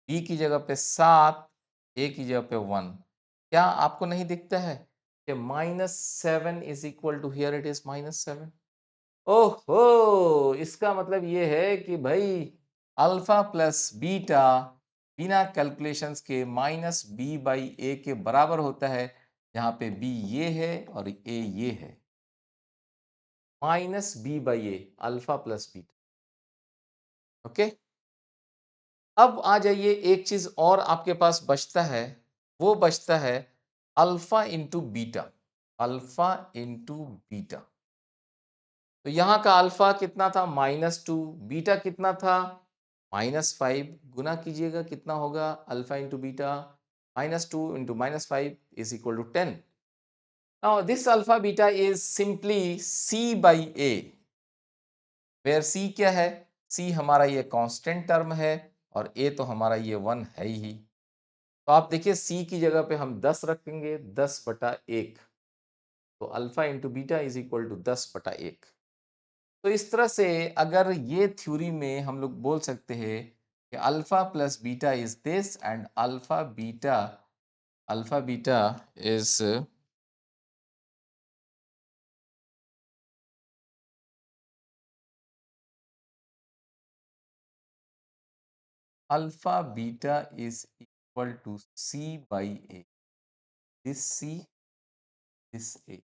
B की जगह पे 7, ए की जगह पे 1। क्या आपको नहीं दिखता है कि -7 is equal to here it is -7। ओहो, इसका मतलब ये है कि भाई अल्फा प्लस बीटा बिना कैलकुलेशंस के -b/a के बराबर होता है। यहाँ पे b ये है और a ये है, -b/a alpha plus beta. Okay, अब आ जाइए, एक चीज और आपके पास बचता है, वो बचता है alpha into beta. Alpha into beta, तो यहाँ का अल्फा कितना था -2, बीटा कितना था -5। गुना कीजिएगा कितना होगा alpha into beta, -2 into -5 is equal to 10। Now this alpha beta is simply c/a, where c क्या है, c हमारा ये कांस्टेंट टर्म है और a तो हमारा ये 1 है ही। तो आप देखिए c की जगह पे हम 10 रखेंगे, 10/1, तो alpha into beta is equal to 10/1। तो इस तरह से अगर ये थ्योरी में हम लोग बोल सकते हैं कि alpha plus beta is this and alpha beta is alpha beta is equal to C by a, this c, this a.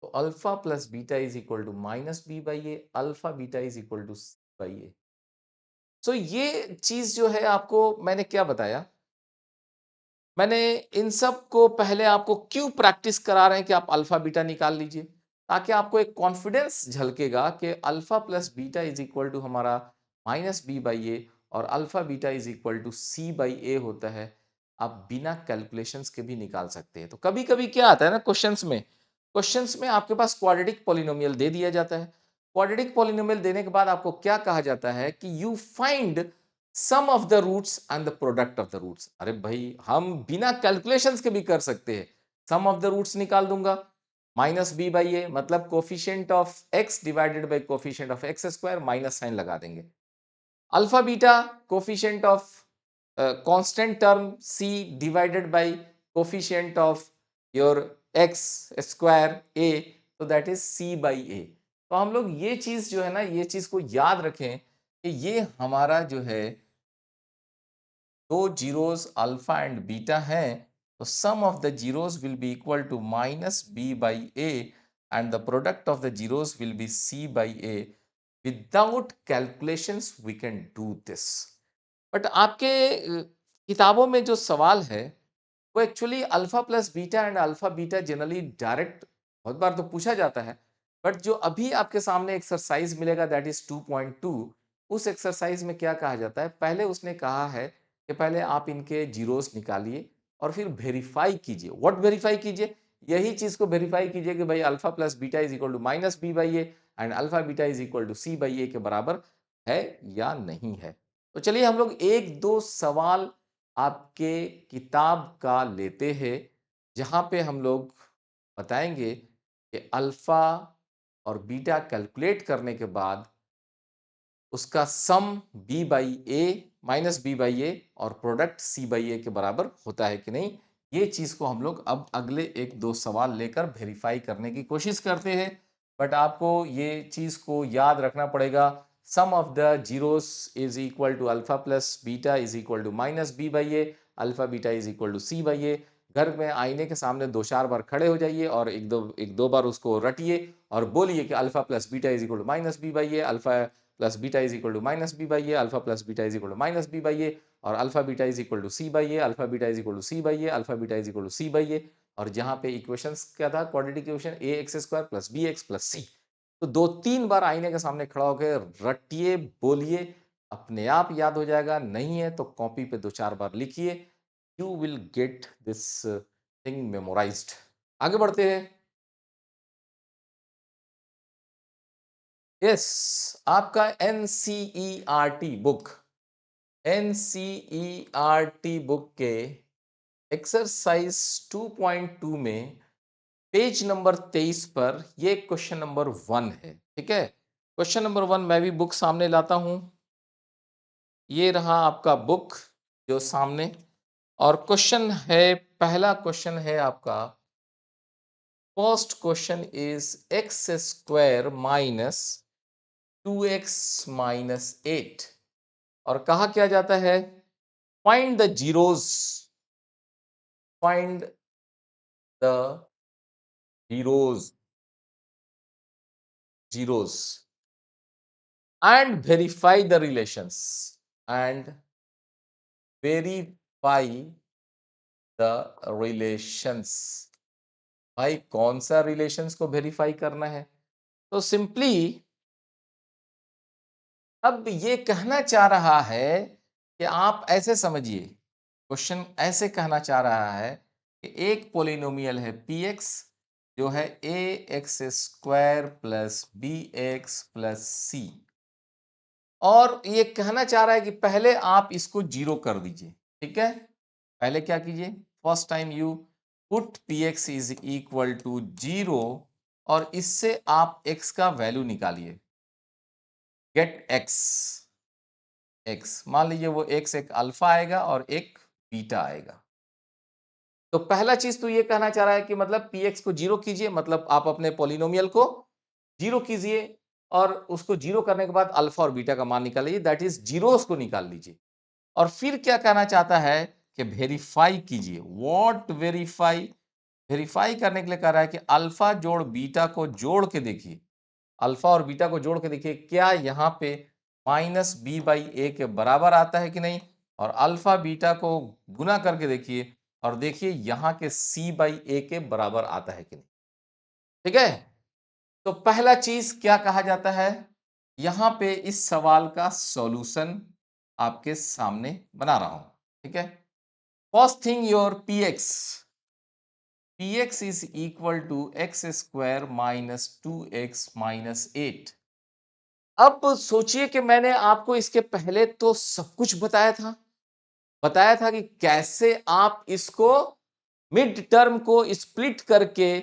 तो alpha plus beta is equal to minus B by a, alpha beta is equal to C by A. So ये चीज जो है आपको मैंने क्या बताया, मैंने इन सब को पहले आपको क्यों प्रैक्टिस करा रहे हैं कि आप अल्फा बीटा निकाल लीजिए, ताकि आपको एक कॉन्फिडेंस झलकेगा कि alpha plus beta is equal to हमारा माइनस बी बाई ए और alpha beta is equal to C by a होता है। आप बिना कैलकुलेशंस के भी निकाल सकते हैं। तो कभी कभी क्या आता है ना, क्वेश्चंस में आपके पास क्वाड्रेटिक पॉलिनोमियल दे दिया जाता है। क्वाड्रेटिक पॉलिनोमियल देने के बाद आपको क्या कहा जाता है कि you find sum of the roots and the product of the roots. अरे भाई, हम बिना कैलकुलेशंस के भी कर सकते हैं। सम ऑफ द रूट्स निकाल दूंगा, माइनस बी बाई ए मतलब coefficient of x divided by coefficient of x square, minus sign लगा देंगे। Alpha beta coefficient of constant term c divided by coefficient of your x square a, तो that is c by a. तो हम लोग ये चीज जो है ना, ये चीज को याद रखें कि ये हमारा जो है दो जीरोस अल्फा एंड बीटा हैं, तो sum of the zeros will be equal to minus B by A and the product of the zeros will be c by a. Without calculations we can do this. But आपके किताबों में जो सवाल है वो actually alpha plus beta and alpha beta generally direct बहुत बार तो पूछा जाता है। बट जो अभी आपके सामने एक्सरसाइज मिलेगा दैट इज 2.2, उस एक्सरसाइज में क्या कहा जाता है, पहले उसने कहा है कि पहले आप इनके जीरोस निकालिए और फिर वेरीफाई कीजिए। व्हाट वेरीफाई कीजिए? यही चीज को वेरीफाई कीजिए कि भाई alpha plus beta is equal to minus B by A and alpha beta is equal to C by a के बराबर है या नहीं है। तो चलिए हम लोग एक दो सवाल आपके किताब का लेते हैं, जहां पे हम लोग बताएंगे कि अल्फा और बीटा कैलकुलेट करने के बाद उसका sum b by a minus B by a और प्रोडक्ट सी बाई ए के बराबर होता है कि नहीं। ये चीज को हम लोग अब अगले एक दो सवाल लेकर वेरीफाई करने की कोशिश करते हैं। बट आपको ये चीज को याद रखना पड़ेगा, sum of the zeros is equal to alpha plus beta is equal to minus B by a, alpha beta is equal to C by a. घर में आईने के सामने दो चार बार खड़े हो जाइए और एक दो बार उसको रटिए और बोलिए कि alpha plus beta is equal to minus B by a, alpha plus beta is equal to minus B by a, alpha plus beta is equal to minus B by a और alpha beta is equal to C by a, alpha beta is equal to C by a, alpha beta is equal to C by a. और जहां पे equations क्या था, quadratic equation a x square plus B x plus सी। तो दो तीन बार आईने के सामने खड़ा होकर रटिए, बोलिए, अपने आप याद हो जाएगा। नहीं है तो कॉपी पे दो चार बार लिखिए, you will get this thing memorised. आगे बढ़ते हैं। यस, आपका एनसीईआरटी बुक, एनसीईआरटी बुक के एक्सरसाइज 2.2 में पेज नंबर 23 पर ये क्वेश्चन नंबर 1 है। ठीक है, क्वेश्चन नंबर 1 मैं भी बुक सामने लाता हूं। ये रहा आपका बुक जो सामने, और क्वेश्चन है, पहला क्वेश्चन है आपका, first question is x square minus 2x minus 8। और कहा क्या जाता है, find the zeros, find the zeros, zeros and verify the relations, and verify the relations। भाई कौन सा रिलेशंस को वेरीफाई करना है? तो सिंपली अब ये कहना चाह रहा है कि आप ऐसे समझिए, क्वेश्चन ऐसे कहना चाह रहा है कि एक पोलिनोमियल है पी एक्स जो है a x square plus B x plus c, और ये कहना चाह रहा है कि पहले आप इसको जीरो कर दीजिए। ठीक है, पहले क्या कीजिए, first time you put P x is equal to zero और इससे आप x का वैल्यू निकालिए, गेट x। x मान लीजिए वो x एक अल्फा आएगा और एक बीटा आएगा। तो पहला चीज तो ये कहना चाह रहा है कि मतलब px को जीरो कीजिए, मतलब आप अपने पॉलिनोमियल को जीरो कीजिए। और उसको जीरो करने के बाद अल्फा और बीटा का मान निकाल लीजिए, दैट इज जीरोस को निकाल लीजिए। और फिर क्या कहना चाहता है कि वेरीफाई कीजिए। What verify? वेरीफाई करने के लिए कह रहा है कि अल्फा जोड़ बीटा को जोड़ के देखिए, अल्फा और बीटा को जोड़ के देखिए क्या यहाँ पे माइनस बी बाई ए के बराबर आता है कि नहीं, और अल्फा बीटा को गुना करके देखिए और देखिए यहाँ के सी बाई ए के बराबर आता है कि नहीं। ठीक है, तो पहला चीज क्या कहा जाता है, यहां पे इस सवाल का सॉल्यूशन आपके सामने बना रहा हूं। ठीक है, first thing your px is equal to x square minus 2x minus 8। अब सोचिए कि मैंने आपको इसके पहले तो सब कुछ बताया था कि कैसे आप इसको मिड टर्म को स्प्लिट करके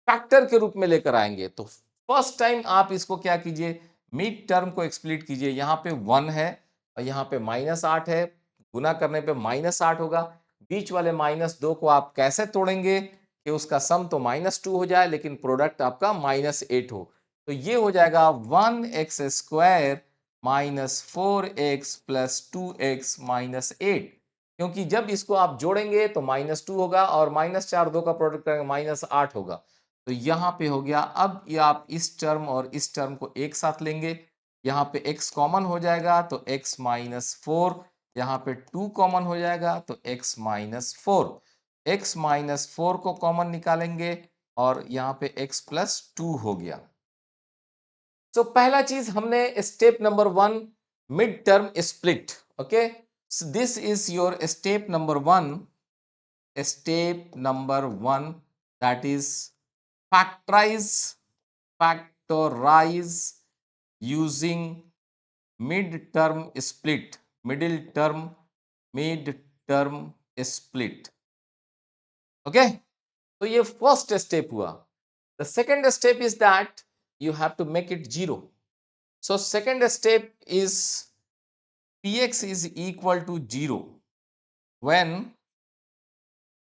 फैक्टर के रूप में लेकर आएंगे। तो फर्स्ट टाइम आप इसको क्या कीजिए, मिड टर्म को एक्सप्लिट कीजिए। यहाँ पे 1 है और यहाँ पे -8 है, गुना करने पे -8 होगा। बीच वाले -2 को आप कैसे तोड़ेंगे कि उसका सम तो -2 हो जाए लेकिन प्रोडक्ट आपका -8 हो। तो ये हो जाएगा 1x square minus 4x plus 2x minus 8। क्योंकि जब इसको आप जोड़ेंगे तो -2 होगा और -4 2 का प्रोडक्ट करेंगे -8 होगा। तो यहाँ पे हो गया। अब ये आप इस टर्म और इस टर्म को एक साथ लेंगे, यहाँ पे x कॉमन हो जाएगा तो x माइनस 4, यहाँ पे 2 कॉमन हो जाएगा तो x माइनस 4, x माइनस 4 को कॉमन निकालेंगे और यहाँ पे x प्लस 2 हो गया। तो पहला चीज हमने step number 1 mid term split. Okay, this is your step number 1, step number 1, that is factorize using mid-term split, mid-term split। Okay, तो ये फर्स्ट स्टेप हुआ। The second step is that you have to make it zero. So second step is px is equal to 0 when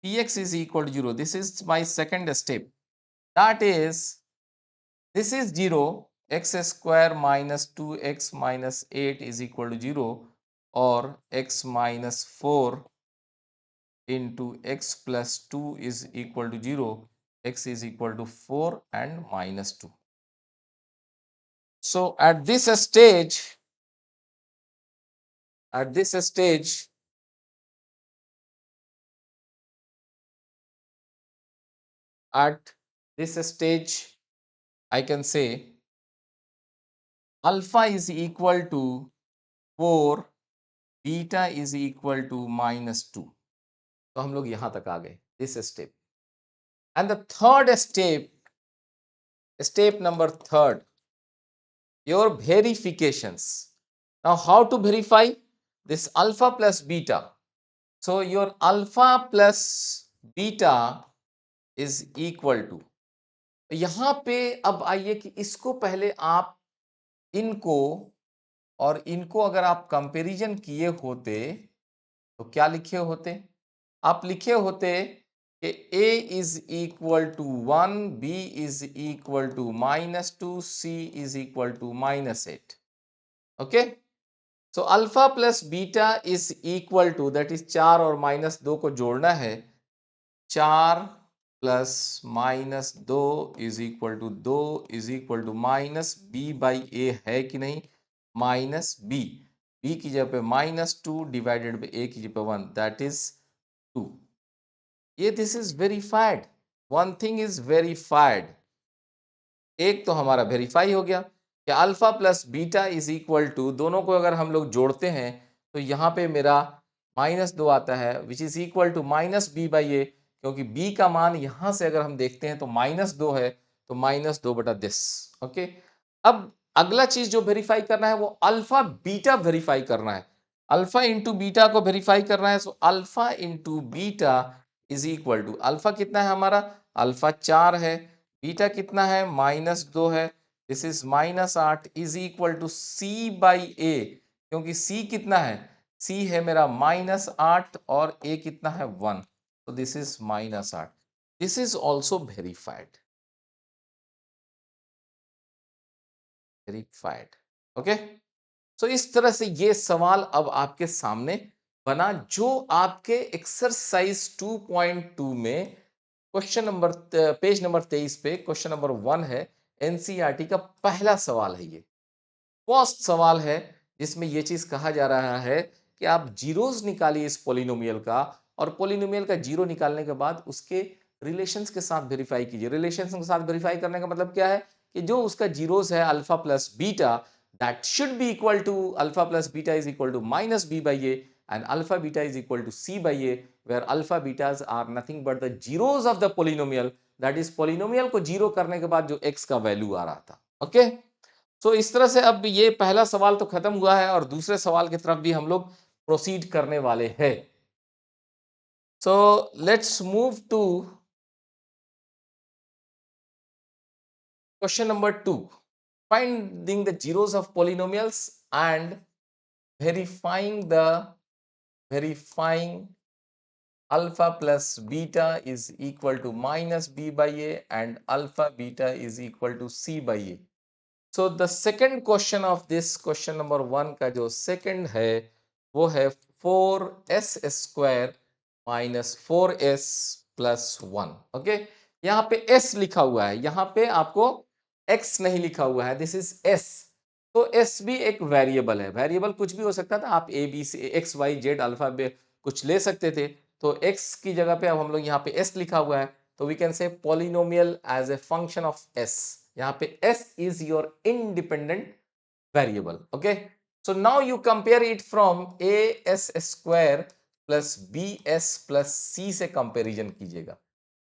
px is equal to 0. This is my second step. That is, this is 0, x square minus 2x minus 8 is equal to 0, or x minus 4 into x plus 2 is equal to 0, x is equal to 4 and minus 2. So at this stage, at this stage, at this stage, I can say alpha is equal to 4, beta is equal to -2। तो हम लोग यहां तक आ गए, this step. And the third step, step number third, your verifications. Now how to verify this alpha plus beta? So your alpha plus beta is equal to, यहां पे अब आइए कि इसको पहले आप इनको और इनको अगर आप कंपैरिजन किए होते तो क्या लिखे होते? आप लिखे होते कि a is equal to 1, b is equal to -2, c is equal to -8। Okay, so alpha plus beta is equal to, that is 4 और -2 को जोड़ना है, 4 plus -2 is equal to 2 is equal to minus B by a है कि नहीं, minus B, B की जगह पे -2 डिवाइडेड बाई ए की जगह पे 1, दैट इज 2। ये this is verified, one thing is verified. एक तो हमारा वेरीफाई हो गया कि alpha plus beta is equal to, दोनों को अगर हम लोग जोड़ते हैं तो यहाँ पे मेरा -2 आता है which is equal to minus B by a, क्योंकि b का मान यहाँ से अगर हम देखते हैं तो -2 है, तो -2 बटा दिस। ओके, अब अगला चीज जो वेरीफाई करना है वो अल्फा बीटा वेरीफाई करना है। अल्फा इंटू बीटा को वेरीफाई करना है, so alpha into beta is equal to, alpha कितना है हमारा, अल्फा 4 है, बीटा कितना है -2 है, this is -8 is equal to C by a, क्योंकि सी कितना है, सी है मेरा -8 और ए कितना है 1, तो this is -8। This is also verified. Verified. Okay, so इस तरह से ये सवाल अब आपके सामने बना, जो आपके एक्सरसाइज 2.2 में क्वेश्चन नंबर पेज नंबर 23 पे क्वेश्चन नंबर 1 है। एनसीईआरटी का पहला सवाल है ये, फर्स्ट सवाल है, जिसमें यह चीज कहा जा रहा है कि आप जीरोस निकालिए इस पोलिनोमियल का, और पोलिनोमियल का जीरो निकालने के बाद उसके रिलेशंस के साथ वेरीफाई कीजिए। रिलेशंस के साथ वेरीफाई करने का मतलब क्या है कि जो उसका जीरोस है alpha plus beta, that should be equal to alpha plus beta is equal to minus B by A, and alpha beta is equal to C by a, where alpha betas are nothing but the zeros of the polynomial, that is polynomial को zero करने के बाद जो x का value आ रहा था। Okay, so इस तरह से अब ये पहला सवाल तो खत्म हुआ है, और दूसरे सवाल की तरफ भी हम लोग प्रोसीड करने वाले हैं। So let's move to question number 2, finding the zeros of polynomials and verifying alpha plus beta is equal to minus B by A and alpha beta is equal to C by A. So the second question of this question number 1 का जो second है वो है 4s² minus 4s plus 1। Okay, यहाँ पे s लिखा हुआ है, यहाँ पे आपको x नहीं लिखा हुआ है, दिस इज s। तो s भी एक वेरिएबल है, वेरिएबल कुछ भी हो सकता था, आप a b c x y z alpha कुछ ले सकते थे। तो x की जगह पे अब हम लोग यहाँ पे s लिखा हुआ है, तो we can say polynomial as a function of s। यहाँ पे s is your independent variable. Okay, so now you compare it from as square plus bs plus c से कंपैरिजन कीजिएगा।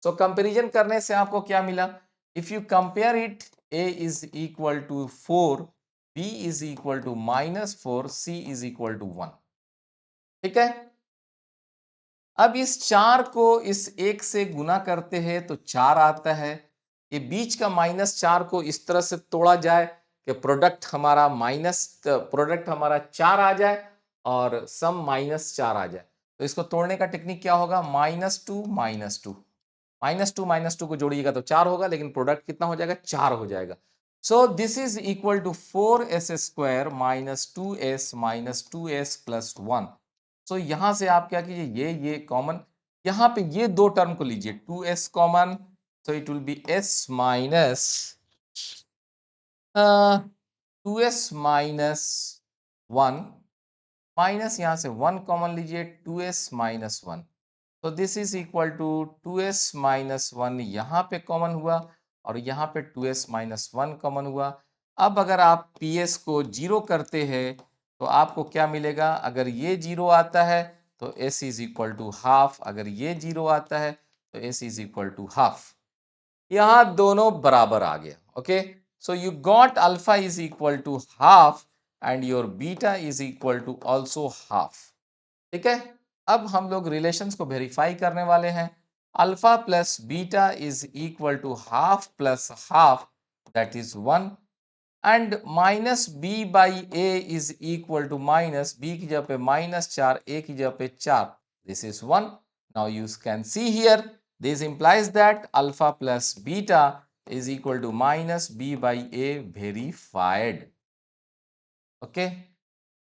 so कंपैरिजन करने से आपको क्या मिला, if you compare it, a is equal to 4, b is equal to -4, c is equal to 1। ठीक है, अब इस 4 को इस 1 से गुना करते हैं तो 4 आता है। ये बीच का -4 को इस तरह से तोड़ा जाए कि प्रोडक्ट हमारा 4 आ जाए और सम -4 आ जाए। तो इसको तोड़ने का टेक्निक क्या होगा, -2 -2, -2 -2 को जोड़िएगा तो 4 होगा, लेकिन प्रोडक्ट कितना हो जाएगा, 4 हो जाएगा। So this is equal to 4s² minus 2s minus 2s plus 1। So यहां से आप क्या कीजिए, ये कॉमन, यहां पे ये दो टर्म को लीजिए, 2s common, so it will be s minus 2s minus 1, minus यहां से 1 कॉमन लीजिए, 2s माइनस 1। तो this is equal to 2s minus 1, यहाँ पे कॉमन हुआ, और यहाँ पे 2s माइनस 1 कॉमन हुआ। अब अगर आप ps को जीरो करते हैं तो आपको क्या मिलेगा, अगर ये जीरो आता है तो s is equal to half, अगर ये जीरो आता है तो s is equal to half. यहाँ दोनों बराबर आ गया। Okay, so you got alpha is equal to half and your beta is equal to also half. ठीक है, अब हम लोग रिलेशंस को वेरीफाई करने वाले हैं। Alpha plus beta is equal to half plus half, that is 1, and minus B by A is equal to minus B की जगह पे -4, ए की जगह पे 4, this is 1। Now you can see here, this implies that alpha plus beta is equal to minus B by A verified. Okay,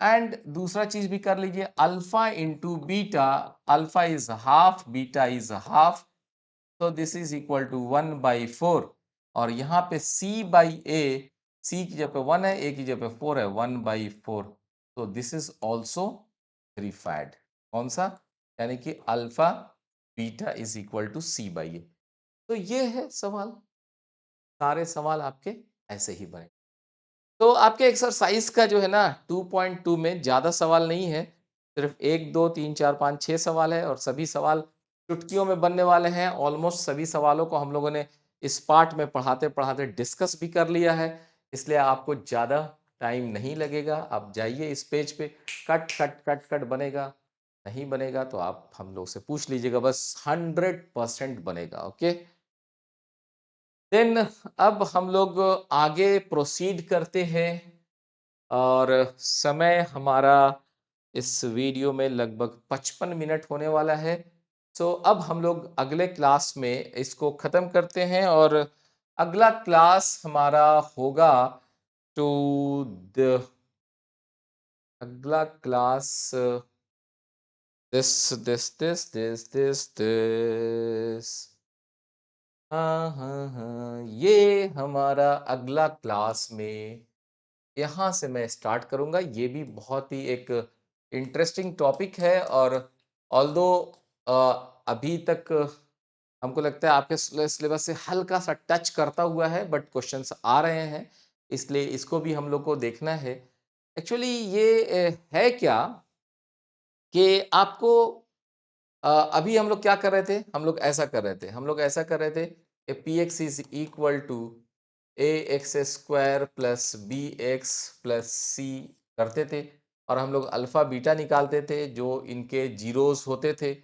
and दूसरा चीज भी कर लीजिए, alpha into beta, alpha is half, beta is half, तो this is equal to 1/4, और यहाँ पे c by ए, सी की जगह पे 1 है, ए की जगह पे 4 है, 1/4, तो दिस इज ऑल्सो वेरीफाइड। कौन सा, यानी कि alpha beta is equal to C by a. तो ये है सवाल, सारे सवाल आपके ऐसे ही बने। तो आपके एक्सरसाइज का जो है ना 2.2 में ज़्यादा सवाल नहीं है, सिर्फ 1, 2, 3, 4, 5, 6 सवाल है, और सभी सवाल चुटकियों में बनने वाले हैं। ऑलमोस्ट सभी सवालों को हम लोगों ने इस पार्ट में पढ़ाते-पढ़ाते डिस्कस भी कर लिया है, इसलिए आपको ज़्यादा टाइम नहीं लगेगा। आप जाइए इस पेज पे, कट, कट, कट, कट बनेगा, नहीं बनेगा तो आप हम लोग से पूछ लीजिएगा, बस 100% बनेगा। ओके, देन अब हम लोग आगे प्रोसीड करते हैं, और समय हमारा इस वीडियो में लगभग 55 मिनट होने वाला है। सो अब हम लोग अगले क्लास में इसको ख़त्म करते हैं, और अगला क्लास हमारा होगा टू द अगला क्लास दिस हाँ हाँ हाँ, ये हमारा अगला क्लास में यहाँ से मैं स्टार्ट करूँगा। ये भी बहुत ही एक इंटरेस्टिंग टॉपिक है और ऑल्दो अभी तक हमको लगता है आपके सिलेबस से हल्का-सा टच करता हुआ है, बट क्वेश्चंस आ रहे हैं, इसलिए इसको भी हम लोग को देखना है। एक्चुअली ये है क्या कि आपको अभी हम लोग क्या कर रहे थे? हम लोग ऐसा कर रहे थे। हम लोग ऐसा कर रहे थे कि p x is equal to a x square plus B x plus c करते थे और हम लोग अल्फ़ा बीटा निकालते थे जो इनके ज़ीरोज़ होते थे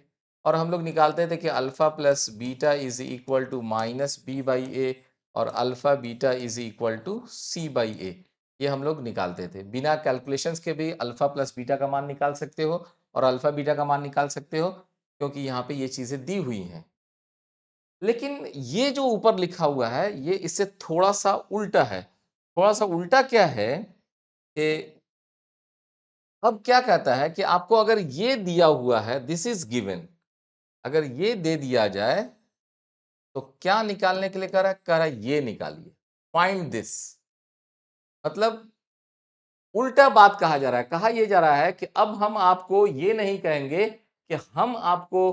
और हम लोग निकालते थे कि alpha plus beta is equal to minus B by a और alpha beta is equal to C by a. ये हम लोग निकालते थे। बिना कैलकुलेशंस के भी अल्फ़ा प्लस बीटा का मान निकाल सकते हो और अल्फ़ा बीटा का मान निकाल सकते हो क्योंकि यहाँ पे ये चीज़ें दी हुई हैं। लेकिन ये जो ऊपर लिखा हुआ है, ये इससे थोड़ा-सा उल्टा है। थोड़ा-सा उल्टा क्या है कि अब क्या कहता है कि आपको अगर ये दिया हुआ है, दिस इज़ गिवन, अगर ये दे दिया जाए, तो क्या निकालने के लिए कह रहा है ये निकालिए, फाइंड दिस। मतलब उल्टा बात कहा जा रहा है। कहा ये जा रहा है कि अब हम आपको ये नहीं कहेंगे कि हम आपको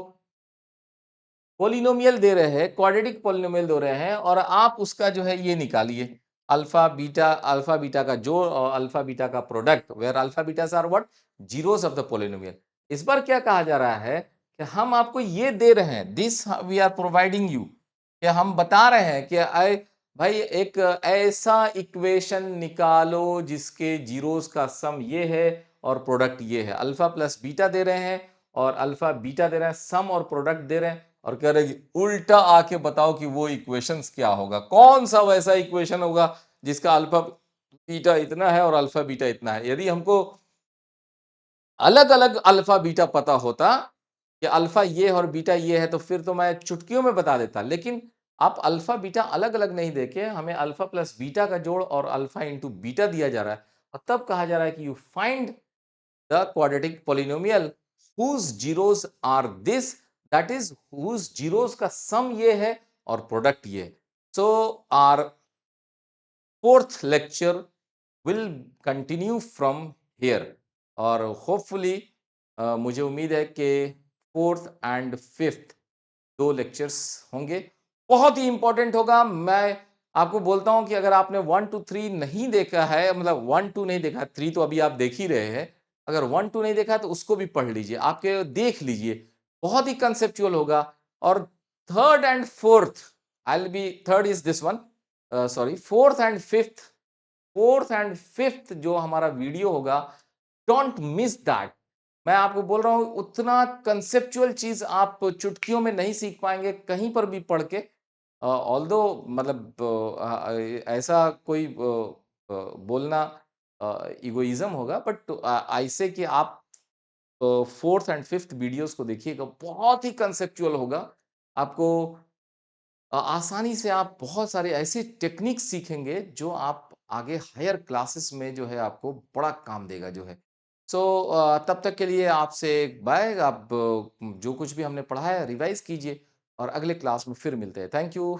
पॉलिनोमियल दे रहे हैं, क्वाड्रेटिक पॉलिनोमियल दे रहे हैं और आप उसका जो है ये निकालिए, अल्फा बीटा का जोड़ और अल्फा बीटा का product, where alpha betas are what? Zeros of the polynomial. इस बार क्या कहा जा रहा है कि हम आपको ये दे रहे हैं, this we are providing you, कि हम बता रहे हैं कि भाई एक ऐसा इक्वेशन निकालो जिसके ज़ीरोज़ का सम ये है और प्रोडक्ट ये है। अल्फा प्लस बीटा दे रहे हैं और अल्फा बीटा दे रहे हैं, सम और प्रोडक्ट दे रहे हैं और कह रहे हैं कि उल्टा आके बताओ कि वो इक्वेशंस क्या होगा, कौन सा वैसा इक्वेशन होगा जिसका अल्फा बीटा इतना है और अल्फा बीटा इतना है। यदि हमको अलग-अलग अल्फा बीटा पता होता कि अल्फा ये है और बीटा ये है तो फिर तो मैं चुटकियों में बता देता। लेकिन आप अल्फा बीटा अलग-अलग नहीं देके हमें अल्फा प्लस बीटा का जोड़ और अल्फा इंटू बीटा दिया जा रहा है और तब कहा जा रहा है कि you find the quadratic polynomial whose zeros are this, that is whose zeros का sum ये है और product ये है। So our fourth lecture will continue from here और hopefully मुझे उम्मीद है कि फोर्थ एंड फिफ्थ 2 लेक्चर्स होंगे। बहुत ही इंपॉर्टेंट होगा। मैं आपको बोलता हूं कि अगर आपने 1 टू 3 नहीं देखा है, मतलब 1 2 नहीं देखा, 3 तो अभी आप देख ही रहे हैं। अगर 1 2 नहीं देखा है तो उसको भी पढ़ लीजिए, आपके देख लीजिए। बहुत ही कंसेप्चुअल होगा और third and fourth I will be third is this one sorry fourth and fifth जो हमारा वीडियो होगा, डोंट मिस दैट। मैं आपको बोल रहा हूँ उतना कंसेप्चुअल चीज आप चुटकियों में नहीं सीख पाएंगे कहीं पर भी पढ़ के। ऑल्दो मतलब ऐसा कोई बोलना इगोइज्म होगा, बट ऐसे कि आप फोर्थ एंड फिफ्थ वीडियोस को देखिएगा, बहुत ही कंसेप्चुअल होगा। आपको आसानी से आप बहुत सारे ऐसे टेक्निक सीखेंगे जो आप आगे हायर क्लासेस में जो है आपको बड़ा काम देगा जो है। सो तब तक के लिए आपसे बाय। आप जो कुछ भी हमने पढ़ा है रिवाइज कीजिए और अगले क्लास में फिर मिलते हैं। Thank you.